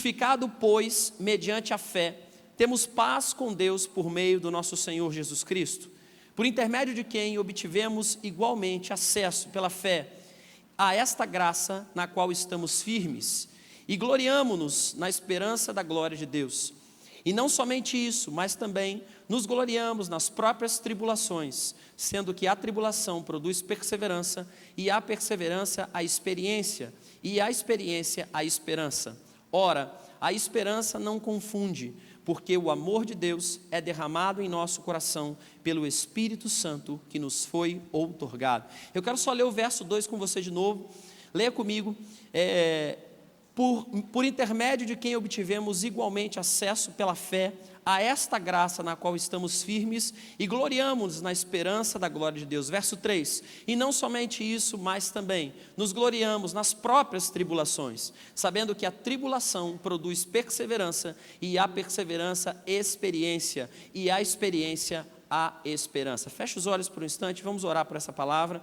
Justificado, pois, mediante a fé, temos paz com Deus por meio do nosso Senhor Jesus Cristo, por intermédio de quem obtivemos igualmente acesso pela fé a esta graça na qual estamos firmes e gloriamo-nos na esperança da glória de Deus. E não somente isso, mas também nos gloriamos nas próprias tribulações, sendo que a tribulação produz perseverança, e a perseverança a experiência, e a experiência a esperança. Ora, a esperança não confunde, porque o amor de Deus é derramado em nosso coração pelo Espírito Santo que nos foi outorgado. Eu quero só ler o verso 2 com você de novo. Leia comigo. Por intermédio de quem obtivemos igualmente acesso pela fé a esta graça na qual estamos firmes e gloriamo-nos na esperança da glória de Deus. Verso 3, e não somente isso, mas também nos gloriamos nas próprias tribulações, sabendo que a tribulação produz perseverança, e a perseverança experiência, e a experiência a esperança. Feche os olhos por um instante, vamos orar por essa palavra.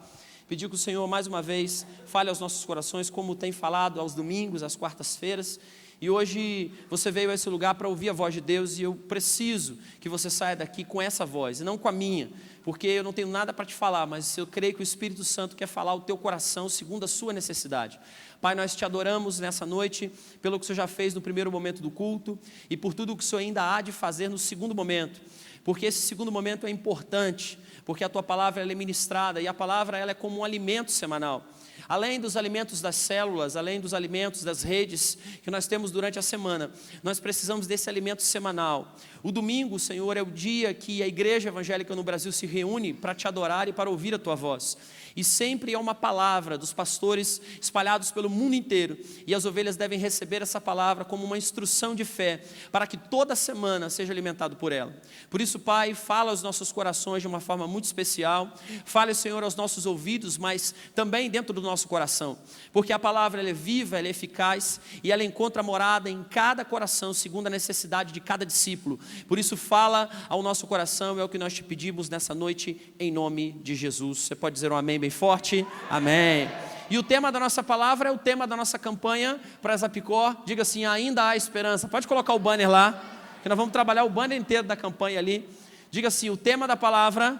Pedir que o Senhor, mais uma vez, fale aos nossos corações, como tem falado aos domingos, às quartas-feiras. E hoje você veio a esse lugar para ouvir a voz de Deus, e eu preciso que você saia daqui com essa voz, e não com a minha, porque eu não tenho nada para te falar, mas eu creio que o Espírito Santo quer falar ao teu coração, segundo a sua necessidade. Pai, nós te adoramos nessa noite, pelo que o Senhor já fez no primeiro momento do culto, e por tudo o que o Senhor ainda há de fazer no segundo momento, porque esse segundo momento é importante, porque a tua palavra ela é ministrada, e a palavra ela é como um alimento semanal. Além dos alimentos das células, além dos alimentos das redes que nós temos durante a semana, nós precisamos desse alimento semanal. O domingo, Senhor, é o dia que a igreja evangélica no Brasil se reúne para te adorar e para ouvir a tua voz. E sempre é uma palavra dos pastores espalhados pelo mundo inteiro, e as ovelhas devem receber essa palavra como uma instrução de fé, para que toda semana seja alimentado por ela. Por isso, Pai, fala aos nossos corações de uma forma muito especial, fale, Senhor, aos nossos ouvidos, mas também dentro do nosso coração, porque a palavra ela é viva, ela é eficaz, e ela encontra morada em cada coração, segundo a necessidade de cada discípulo. Por isso, fala ao nosso coração, é o que nós te pedimos nessa noite, em nome de Jesus. Você pode dizer um amém bem forte? Amém. E o tema da nossa palavra é o tema da nossa campanha para Zapicó. Diga assim, ainda há esperança. Pode colocar o banner lá, que nós vamos trabalhar o banner inteiro da campanha ali. Diga assim, o tema da palavra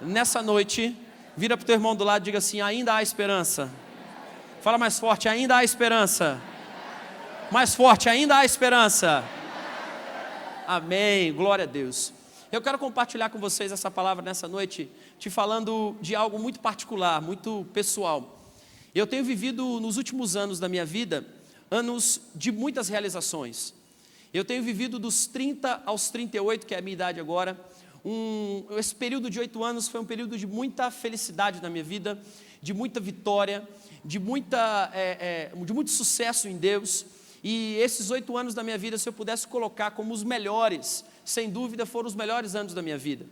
nessa noite, vira para o teu irmão do lado e diga assim, ainda há esperança. Fala mais forte, ainda há esperança. Mais forte, ainda há esperança. Amém, glória a Deus. Eu quero compartilhar com vocês essa palavra nessa noite, te falando de algo muito particular, muito pessoal. Eu tenho vivido nos últimos anos da minha vida, anos de muitas realizações. Eu tenho vivido dos 30 aos 38, que é a minha idade agora. Esse período de 8 anos foi um período de muita felicidade na minha vida, de muita vitória, de muito sucesso em Deus. E esses 8 anos da minha vida, se eu pudesse colocar como os melhores, sem dúvida foram os melhores anos da minha vida.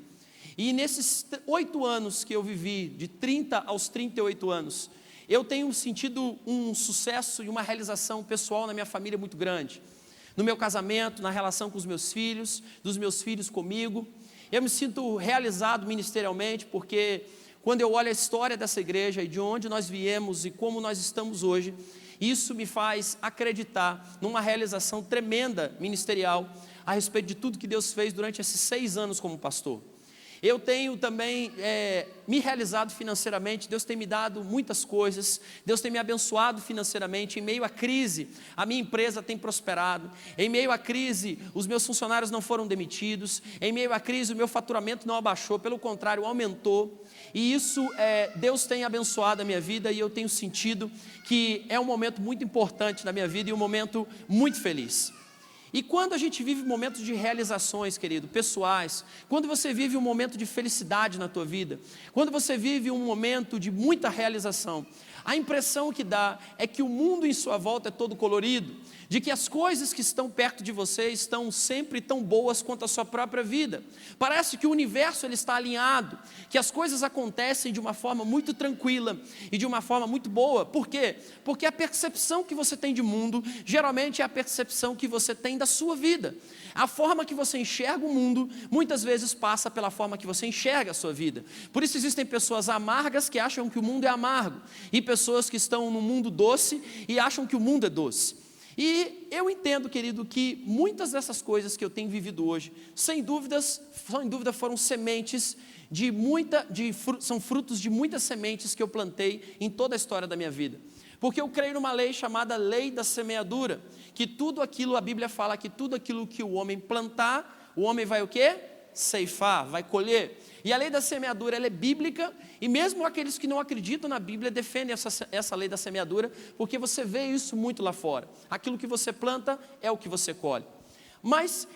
E nesses 8 anos que eu vivi, de 30 aos 38 anos, eu tenho sentido um sucesso e uma realização pessoal na minha família muito grande. No meu casamento, na relação com os meus filhos, dos meus filhos comigo. Eu me sinto realizado ministerialmente, porque quando eu olho a história dessa igreja e de onde nós viemos e como nós estamos hoje, isso me faz acreditar numa realização tremenda ministerial a respeito de tudo que Deus fez durante esses 6 anos como pastor. Eu tenho também me realizado financeiramente, Deus tem me dado muitas coisas, Deus tem me abençoado financeiramente. Em meio à crise, a minha empresa tem prosperado. Em meio à crise, os meus funcionários não foram demitidos. Em meio à crise, o meu faturamento não abaixou, pelo contrário, aumentou. E isso, Deus tem abençoado a minha vida, e eu tenho sentido que é um momento muito importante na minha vida e um momento muito feliz. E quando a gente vive momentos de realizações, querido, pessoais, quando você vive um momento de felicidade na tua vida, quando você vive um momento de muita realização, a impressão que dá é que o mundo em sua volta é todo colorido, de que as coisas que estão perto de você estão sempre tão boas quanto a sua própria vida. Parece que o universo ele está alinhado, que as coisas acontecem de uma forma muito tranquila e de uma forma muito boa. Por quê? Porque a percepção que você tem de mundo, geralmente é a percepção que você tem da sua vida. A forma que você enxerga o mundo, muitas vezes passa pela forma que você enxerga a sua vida. Por isso existem pessoas amargas que acham que o mundo é amargo, e pessoas que estão no mundo doce e acham que o mundo é doce. E eu entendo, querido, que muitas dessas coisas que eu tenho vivido hoje, sem dúvida foram sementes são frutos de muitas sementes que eu plantei em toda a história da minha vida. Porque eu creio numa lei chamada lei da semeadura, que tudo aquilo, a Bíblia fala que tudo aquilo que o homem plantar, o homem vai o quê? Ceifar, vai colher. E a lei da semeadura, ela é bíblica, e mesmo aqueles que não acreditam na Bíblia defendem essa lei da semeadura, porque você vê isso muito lá fora. Aquilo que você planta é o que você colhe. Mas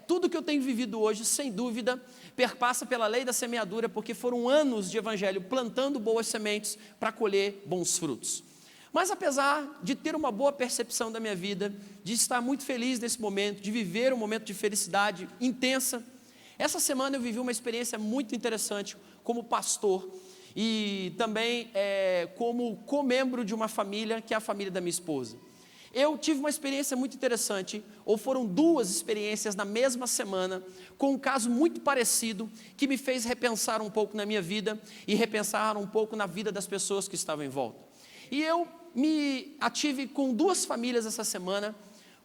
tudo que eu tenho vivido hoje, sem dúvida, perpassa pela lei da semeadura, porque foram anos de evangelho plantando boas sementes para colher bons frutos. Mas apesar de ter uma boa percepção da minha vida, de estar muito feliz nesse momento, de viver um momento de felicidade intensa, essa semana eu vivi uma experiência muito interessante como pastor e também como co-membro de uma família, que é a família da minha esposa. Eu tive uma experiência muito interessante, ou foram duas experiências na mesma semana, com um caso muito parecido, que me fez repensar um pouco na minha vida e repensar um pouco na vida das pessoas que estavam em volta. E eu me ative com duas famílias essa semana,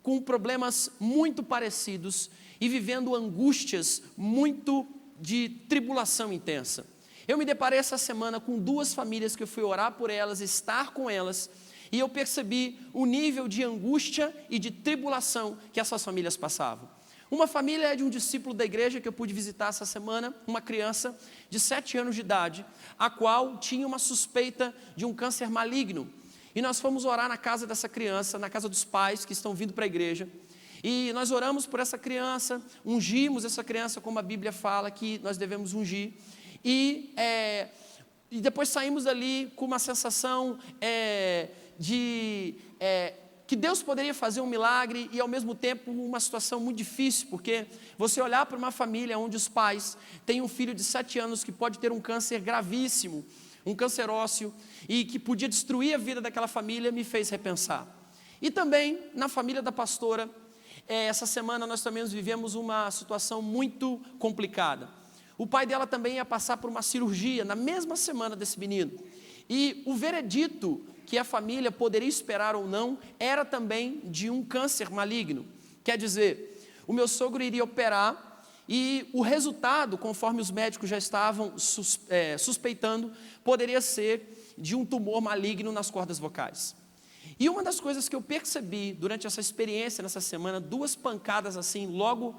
com problemas muito parecidos e vivendo angústias muito de tribulação intensa. Eu me deparei essa semana com duas famílias que eu fui orar por elas, estar com elas, e eu percebi o nível de angústia e de tribulação que essas famílias passavam. Uma família é de um discípulo da igreja que eu pude visitar essa semana, uma criança de 7 anos de idade, a qual tinha uma suspeita de um câncer maligno. E nós fomos orar na casa dessa criança, na casa dos pais que estão vindo para a igreja. E nós oramos por essa criança, ungimos essa criança como a Bíblia fala que nós devemos ungir. E depois saímos dali com uma sensação que Deus poderia fazer um milagre e ao mesmo tempo uma situação muito difícil, porque você olhar para uma família onde os pais têm um filho de 7 anos que pode ter um câncer gravíssimo, um câncer ósseo, e que podia destruir a vida daquela família, me fez repensar. E também na família da pastora, essa semana nós também vivemos uma situação muito complicada. O pai dela também ia passar por uma cirurgia na mesma semana desse menino. E o veredito que a família poderia esperar ou não era também de um câncer maligno. Quer dizer, o meu sogro iria operar e o resultado, conforme os médicos já estavam suspeitando, poderia ser de um tumor maligno nas cordas vocais. E uma das coisas que eu percebi durante essa experiência, nessa semana, 2 pancadas assim, logo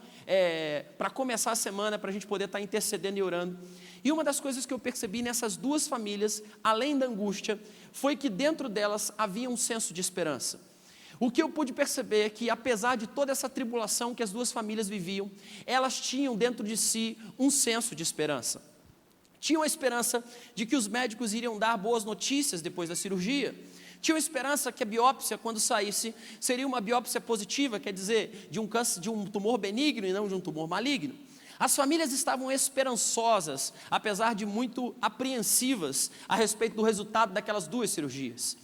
para começar a semana, para a gente poder estar intercedendo e orando. E uma das coisas que eu percebi nessas 2 famílias, além da angústia, foi que dentro delas havia um senso de esperança. O que eu pude perceber é que, apesar de toda essa tribulação que as 2 famílias viviam, elas tinham dentro de si um senso de esperança. Tinham a esperança de que os médicos iriam dar boas notícias depois da cirurgia. Tinham esperança que a biópsia, quando saísse, seria uma biópsia positiva, quer dizer, de um câncer, de um tumor benigno e não de um tumor maligno. As famílias estavam esperançosas, apesar de muito apreensivas a respeito do resultado daquelas 2 cirurgias.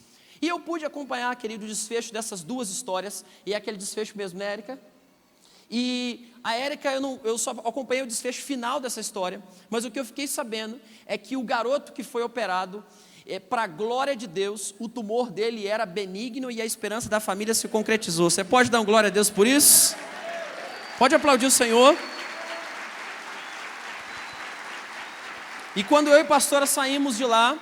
E eu pude acompanhar, querido, o desfecho dessas 2 histórias, e é aquele desfecho mesmo, né, Érica? E a Érica, eu só acompanhei o desfecho final dessa história, mas o que eu fiquei sabendo é que o garoto que foi operado, para a glória de Deus, o tumor dele era benigno e a esperança da família se concretizou. Você pode dar uma glória a Deus por isso? Pode aplaudir o Senhor? E quando eu e a pastora saímos de lá,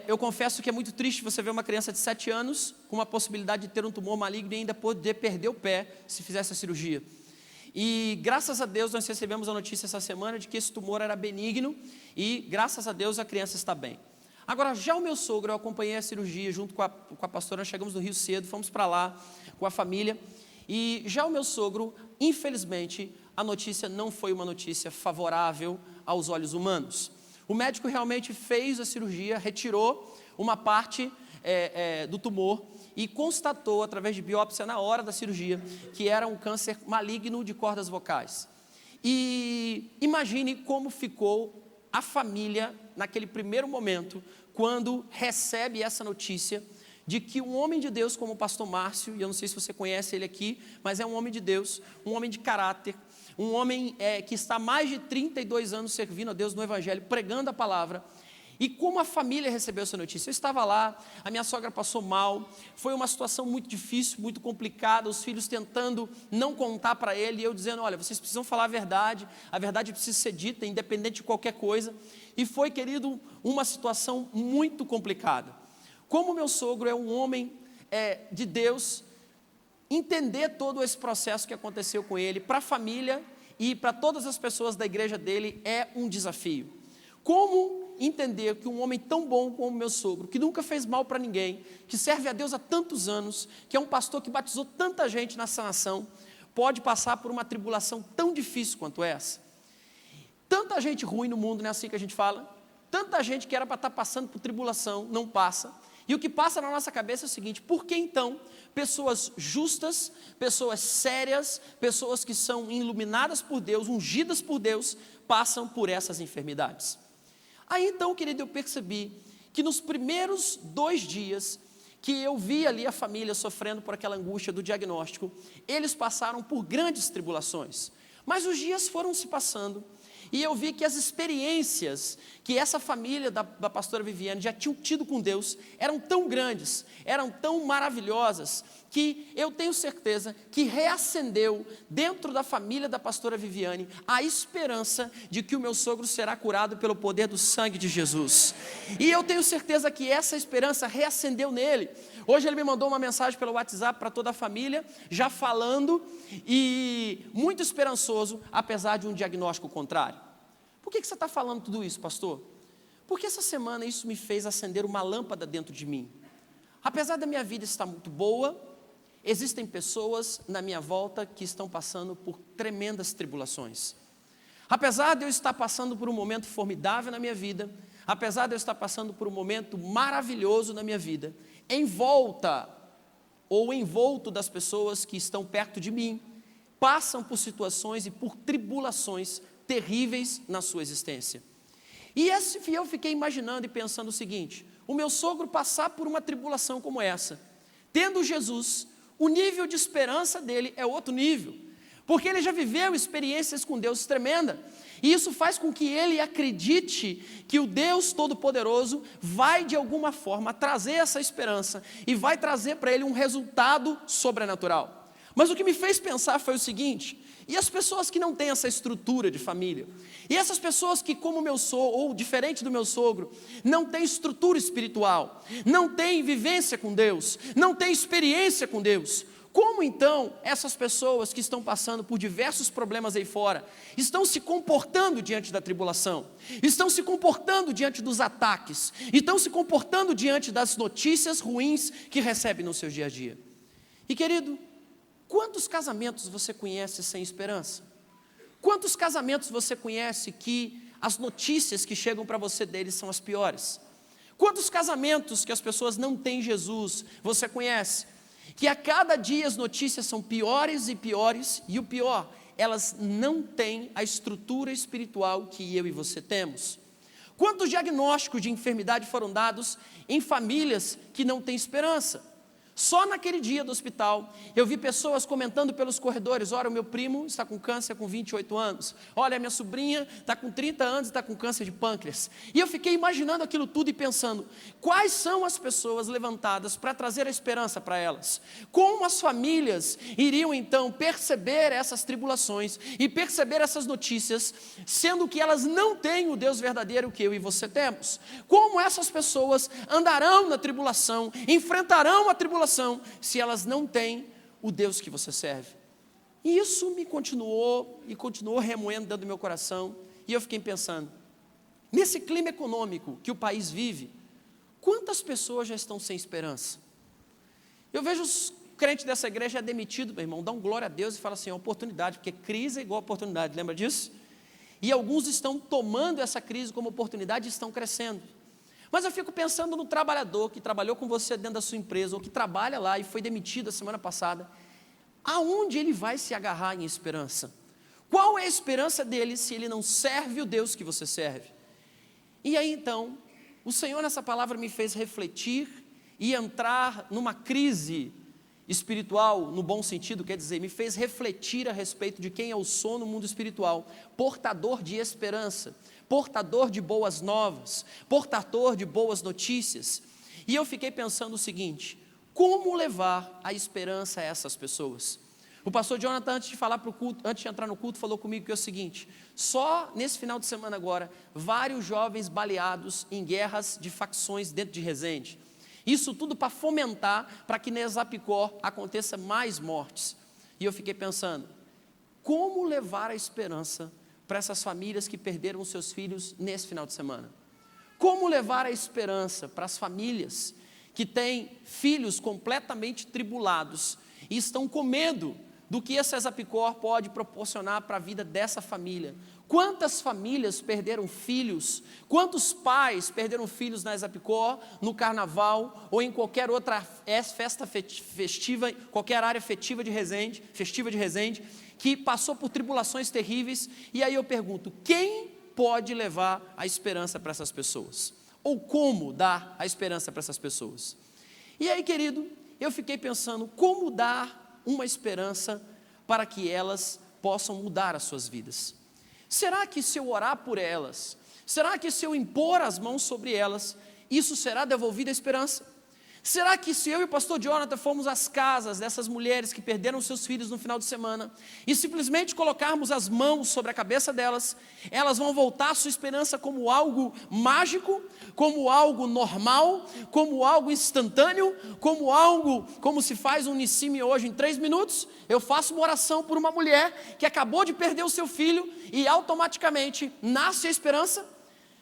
eu confesso que é muito triste você ver uma criança de 7 anos com uma possibilidade de ter um tumor maligno e ainda poder perder o pé se fizesse a cirurgia. E graças a Deus nós recebemos a notícia essa semana de que esse tumor era benigno e graças a Deus a criança está bem. Agora, já o meu sogro, eu acompanhei a cirurgia junto com a pastora, nós chegamos no Rio cedo, fomos para lá com a família. E já o meu sogro, infelizmente, a notícia não foi uma notícia favorável aos olhos humanos. O médico realmente fez a cirurgia, retirou uma parte do tumor e constatou, através de biópsia na hora da cirurgia, que era um câncer maligno de cordas vocais. E imagine como ficou a família, naquele primeiro momento, quando recebe essa notícia de que um homem de Deus como o pastor Márcio, e eu não sei se você conhece ele aqui, mas é um homem de Deus, um homem de caráter, um homem que está há mais de 32 anos servindo a Deus no Evangelho, pregando a palavra, E como a família recebeu essa notícia? Eu estava lá, a minha sogra passou mal, foi uma situação muito difícil, muito complicada, os filhos tentando não contar para ele, e eu dizendo, olha, vocês precisam falar a verdade precisa ser dita, independente de qualquer coisa. E foi, querido, uma situação muito complicada. Como meu sogro é um homem de Deus, entender todo esse processo que aconteceu com ele, para a família e para todas as pessoas da igreja dele, é um desafio. Como entender que um homem tão bom como meu sogro, que nunca fez mal para ninguém, que serve a Deus há tantos anos, que é um pastor que batizou tanta gente nessa nação, pode passar por uma tribulação tão difícil quanto essa? Tanta gente ruim no mundo, não é assim que a gente fala? Tanta gente que era para estar passando por tribulação, não passa. E o que passa na nossa cabeça é o seguinte: por que então pessoas justas, pessoas sérias, pessoas que são iluminadas por Deus, ungidas por Deus, passam por essas enfermidades? Aí então, querido, eu percebi que nos primeiros 2 dias que eu vi ali a família sofrendo por aquela angústia do diagnóstico, eles passaram por grandes tribulações. Mas os dias foram se passando, e eu vi que as experiências que essa família da pastora Viviane já tinham tido com Deus eram tão grandes, eram tão maravilhosas, que eu tenho certeza que reacendeu dentro da família da pastora Viviane a esperança de que o meu sogro será curado pelo poder do sangue de Jesus. E eu tenho certeza que essa esperança reacendeu nele. Hoje ele me mandou uma mensagem pelo WhatsApp para toda a família, já falando, e muito esperançoso, apesar de um diagnóstico contrário. Por que você está falando tudo isso, pastor? Porque essa semana isso me fez acender uma lâmpada dentro de mim. Apesar da minha vida estar muito boa, existem pessoas na minha volta que estão passando por tremendas tribulações. Apesar de eu estar passando por um momento formidável na minha vida, apesar de eu estar passando por um momento maravilhoso na minha vida, em volta ou envolto das pessoas que estão perto de mim, passam por situações e por tribulações terríveis na sua existência. E eu fiquei imaginando e pensando o seguinte: o meu sogro passar por uma tribulação como essa, tendo Jesus, o nível de esperança dele é outro nível, porque ele já viveu experiências com Deus tremendas, e isso faz com que ele acredite que o Deus Todo-Poderoso vai de alguma forma trazer essa esperança, e vai trazer para ele um resultado sobrenatural. Mas o que me fez pensar foi o seguinte: e as pessoas que não têm essa estrutura de família? E essas pessoas que, como meu sogro, ou diferente do meu sogro, não têm estrutura espiritual, não têm vivência com Deus, não têm experiência com Deus, como então essas pessoas que estão passando por diversos problemas aí fora, estão se comportando diante da tribulação, estão se comportando diante dos ataques, estão se comportando diante das notícias ruins que recebem no seu dia a dia? E querido, quantos casamentos você conhece sem esperança? Quantos casamentos você conhece que as notícias que chegam para você deles são as piores? Quantos casamentos que as pessoas não têm Jesus você conhece? Que a cada dia as notícias são piores e piores, e o pior, elas não têm a estrutura espiritual que eu e você temos. Quantos diagnósticos de enfermidade foram dados em famílias que não têm esperança? Só naquele dia do hospital, eu vi pessoas comentando pelos corredores: olha, o meu primo está com câncer com 28 anos, olha, a minha sobrinha está com 30 anos e está com câncer de pâncreas. E eu fiquei imaginando aquilo tudo e pensando, quais são as pessoas levantadas para trazer a esperança para elas? Como as famílias iriam então perceber essas tribulações e perceber essas notícias, sendo que elas não têm o Deus verdadeiro que eu e você temos? Como essas pessoas andarão na tribulação, enfrentarão a tribulação, se elas não têm o Deus que você serve? E isso me continuou remoendo dentro do meu coração, e eu fiquei pensando, nesse clima econômico que o país vive, quantas pessoas já estão sem esperança? Eu vejo os crentes dessa igreja demitidos, meu irmão, dão glória a Deus e falam assim, oportunidade, porque crise é igual a oportunidade, lembra disso? E alguns estão tomando essa crise como oportunidade e estão crescendo. Mas eu fico pensando no trabalhador que trabalhou com você dentro da sua empresa, ou que trabalha lá e foi demitido a semana passada. Aonde ele vai se agarrar em esperança? Qual é a esperança dele se ele não serve o Deus que você serve? E aí então, o Senhor nessa palavra me fez refletir e entrar numa crise espiritual, no bom sentido, quer dizer, me fez refletir a respeito de quem eu sou no mundo espiritual, portador de esperança, portador de boas novas, portador de boas notícias. E eu fiquei pensando o seguinte: como levar a esperança a essas pessoas? O pastor Jonathan, antes de falar para o culto, antes de entrar no culto, falou comigo que é o seguinte: só nesse final de semana agora, vários jovens baleados em guerras de facções dentro de Resende. Isso tudo para fomentar, para que na Exapicor aconteça mais mortes. E eu fiquei pensando, como levar a esperança para essas famílias que perderam seus filhos nesse final de semana? Como levar a esperança para as famílias que têm filhos completamente tribulados e estão com medo do que essa Exapicor pode proporcionar para a vida dessa família? Quantas famílias perderam filhos? Quantos pais perderam filhos na Exapicor, no carnaval ou em qualquer outra festa festiva, qualquer área festiva de Resende, que passou por tribulações terríveis? E aí eu pergunto, quem pode levar a esperança para essas pessoas? Ou como dar a esperança para essas pessoas? E aí, querido, eu fiquei pensando, como dar uma esperança para que elas possam mudar as suas vidas? Será que se eu orar por elas, será que se eu impor as mãos sobre elas, isso será devolvida a esperança? Será que se eu e o pastor Jonathan formos às casas dessas mulheres que perderam seus filhos no final de semana e simplesmente colocarmos as mãos sobre a cabeça delas, elas vão voltar à sua esperança como algo mágico, como algo normal, como algo instantâneo, como se faz um Nissimi hoje em 3 minutos? Eu faço uma oração por uma mulher que acabou de perder o seu filho e automaticamente nasce a esperança?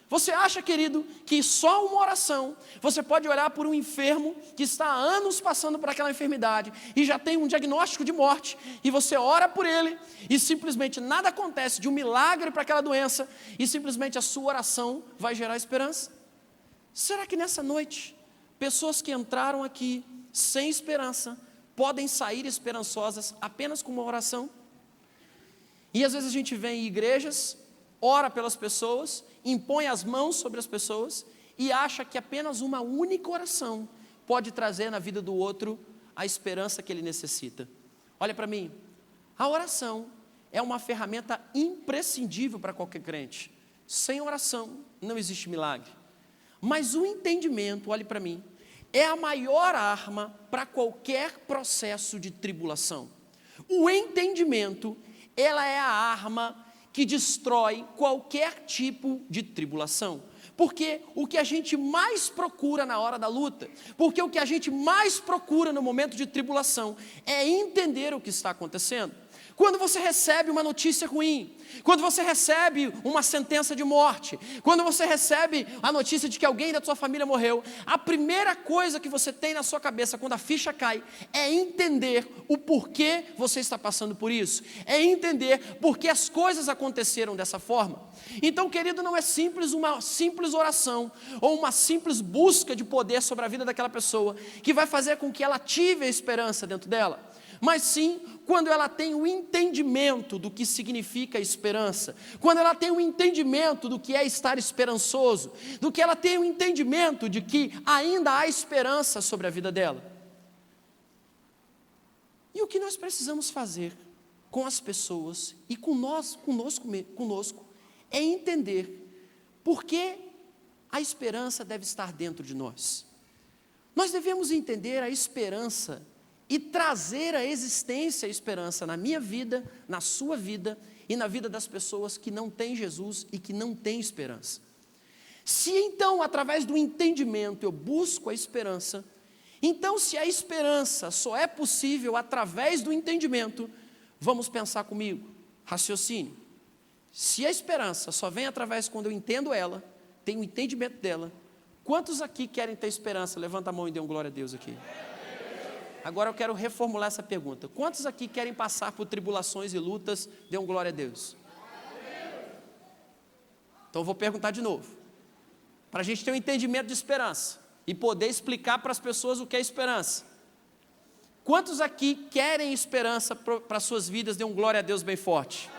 Você acha, querido, que só uma oração, você pode orar por um enfermo que está há anos passando por aquela enfermidade e já tem um diagnóstico de morte, e você ora por ele e simplesmente nada acontece de um milagre para aquela doença e simplesmente a sua oração vai gerar esperança? Será que nessa noite, pessoas que entraram aqui sem esperança podem sair esperançosas apenas com uma oração? E às vezes a gente vem em igrejas, ora pelas pessoas, impõe as mãos sobre as pessoas e acha que apenas uma única oração pode trazer na vida do outro a esperança que ele necessita. Olha para mim, a oração é uma ferramenta imprescindível para qualquer crente. Sem oração não existe milagre. Mas o entendimento, olhe para mim, é a maior arma para qualquer processo de tribulação. O entendimento, ela é a arma que destrói qualquer tipo de tribulação. Porque o que a gente mais procura na hora da luta, porque o que a gente mais procura no momento de tribulação é entender o que está acontecendo. Quando você recebe uma notícia ruim, quando você recebe uma sentença de morte, quando você recebe a notícia de que alguém da sua família morreu, a primeira coisa que você tem na sua cabeça quando a ficha cai é entender o porquê você está passando por isso, é entender por que as coisas aconteceram dessa forma. Então, querido, não é simples uma simples oração ou uma simples busca de poder sobre a vida daquela pessoa que vai fazer com que ela ative a esperança dentro dela. Mas sim, quando ela tem o entendimento do que significa esperança, quando ela tem o entendimento do que é estar esperançoso, do que ela tem o entendimento de que ainda há esperança sobre a vida dela. E o que nós precisamos fazer com as pessoas e conosco, é entender por que a esperança deve estar dentro de nós. Nós devemos entender a esperança e trazer à existência a esperança na minha vida, na sua vida e na vida das pessoas que não têm Jesus e que não têm esperança. Se então, através do entendimento, eu busco a esperança, então se a esperança só é possível através do entendimento, vamos pensar comigo, raciocínio. Se a esperança só vem através quando eu entendo ela, tenho o entendimento dela, quantos aqui querem ter esperança? Levanta a mão e dê um glória a Deus aqui. Agora eu quero reformular essa pergunta. Quantos aqui querem passar por tribulações e lutas? Dê um glória a Deus. Então eu vou perguntar de novo. Para a gente ter um entendimento de esperança e poder explicar para as pessoas o que é esperança. Quantos aqui querem esperança para as suas vidas? Dê um glória a Deus bem forte.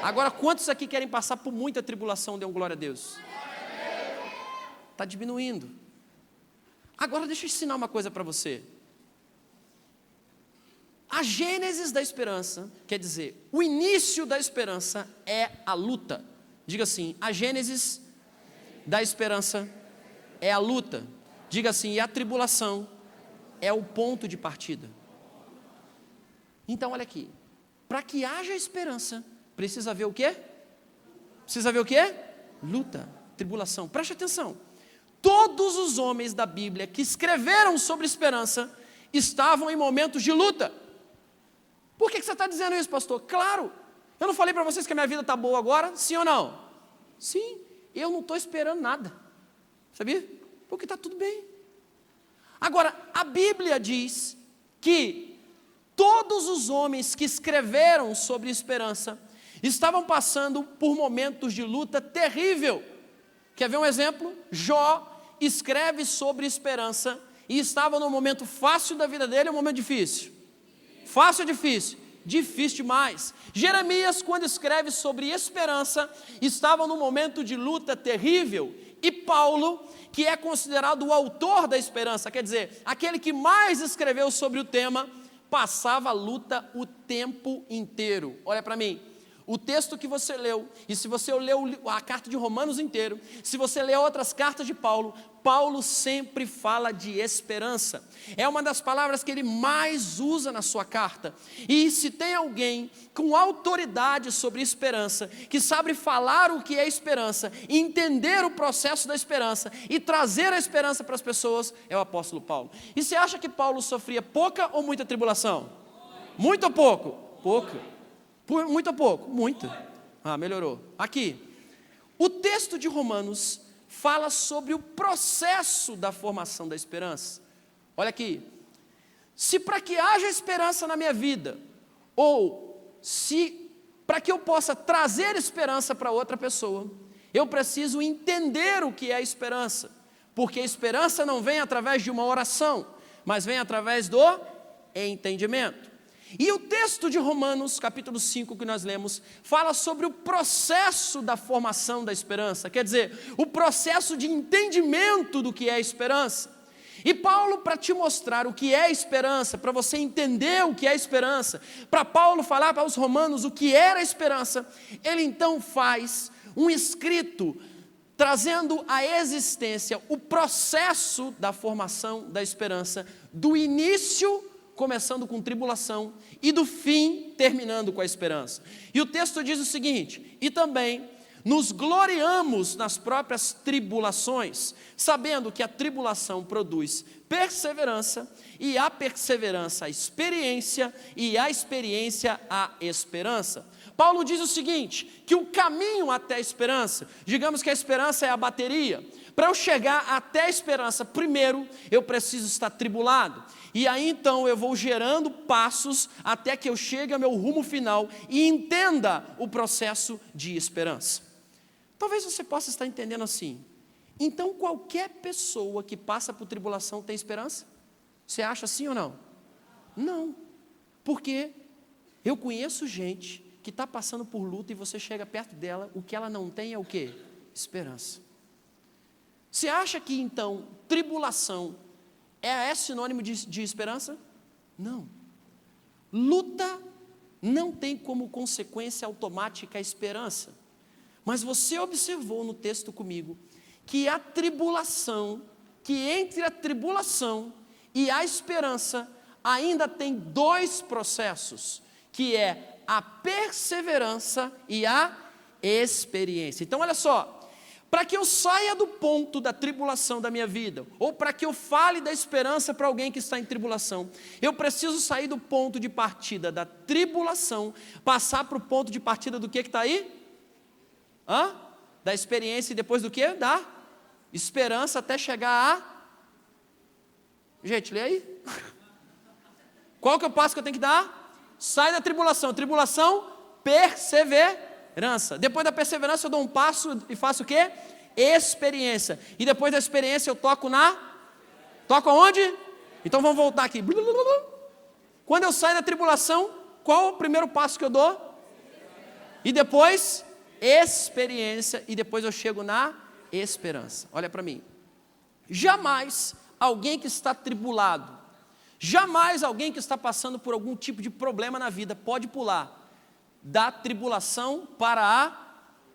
Agora quantos aqui querem passar por muita tribulação? Dê um glória a Deus. Está diminuindo. Agora deixa eu ensinar uma coisa para você. A gênese da esperança, quer dizer, o início da esperança é a luta. Diga assim, a gênese da esperança é a luta. Diga assim, e a tribulação é o ponto de partida. Então, olha aqui, para que haja esperança, precisa haver o quê? Precisa haver o quê? Luta, tribulação. Preste atenção. Todos os homens da Bíblia que escreveram sobre esperança estavam em momentos de luta. Por que você está dizendo isso, pastor? Claro, eu não falei para vocês que a minha vida está boa agora? Sim ou não? Sim, eu não estou esperando nada, sabia? Porque está tudo bem. Agora, a Bíblia diz que todos os homens que escreveram sobre esperança estavam passando por momentos de luta terrível. Quer ver um exemplo? Jó escreve sobre esperança e estava num momento fácil da vida dele ou um momento difícil? Fácil ou difícil? Difícil demais. Jeremias, quando escreve sobre esperança, estava num momento de luta terrível. E Paulo, que é considerado o autor da esperança, quer dizer, aquele que mais escreveu sobre o tema, passava a luta o tempo inteiro. Olha para mim, o texto que você leu, e se você leu a carta de Romanos inteiro, se você leu outras cartas de Paulo, Paulo sempre fala de esperança. É uma das palavras que ele mais usa na sua carta. E se tem alguém com autoridade sobre esperança, que sabe falar o que é esperança, entender o processo da esperança e trazer a esperança para as pessoas, é o apóstolo Paulo. E você acha que Paulo sofria pouca ou muita tribulação? Muito ou pouco? Pouca. Muito ou pouco? Muito. Ah, melhorou. Aqui, o texto de Romanos fala sobre o processo da formação da esperança. Olha aqui, se para que haja esperança na minha vida, ou se para que eu possa trazer esperança para outra pessoa, eu preciso entender o que é esperança, porque a esperança não vem através de uma oração, mas vem através do entendimento. E o texto de Romanos, capítulo 5, que nós lemos, fala sobre o processo da formação da esperança, quer dizer, o processo de entendimento do que é esperança. E Paulo, para te mostrar o que é esperança, para você entender o que é esperança, para Paulo falar para os romanos o que era esperança, ele então faz um escrito trazendo à existência o processo da formação da esperança, do início começando com tribulação e do fim terminando com a esperança. E o texto diz o seguinte: e também nos gloriamos nas próprias tribulações, sabendo que a tribulação produz perseverança, e a perseverança a experiência, e a experiência a esperança. Paulo diz o seguinte, que o caminho até a esperança, digamos que a esperança é a bateria, para eu chegar até a esperança, primeiro eu preciso estar tribulado, e aí então eu vou gerando passos até que eu chegue ao meu rumo final e entenda o processo de esperança. Talvez você possa estar entendendo assim, então qualquer pessoa que passa por tribulação tem esperança? Você acha assim ou não? Não, porque eu conheço gente que está passando por luta e você chega perto dela, o que ela não tem é o quê? Esperança. Você acha que então tribulação é sinônimo de esperança? Não. Luta não tem como consequência automática a esperança. Mas você observou no texto comigo que a tribulação, que entre a tribulação e a esperança ainda tem dois processos, que é a perseverança e a experiência. Então olha só, para que eu saia do ponto da tribulação da minha vida, ou para que eu fale da esperança para alguém que está em tribulação, eu preciso sair do ponto de partida da tribulação, passar para o ponto de partida do que está aí? Da experiência e depois do que? Da esperança até chegar a... Gente, lê aí. Qual que é o passo que eu tenho que dar? Sai da tribulação. Tribulação, perseverança. Depois da perseverança eu dou um passo e faço o quê? Experiência. E depois da experiência eu toco Toco aonde? Então vamos voltar aqui. Quando eu saio da tribulação, qual o primeiro passo que eu dou? E depois, experiência. E depois eu chego na esperança. Olha para mim. Jamais alguém que está tribulado, Jamais alguém que está passando por algum tipo de problema na vida pode pular da tribulação para a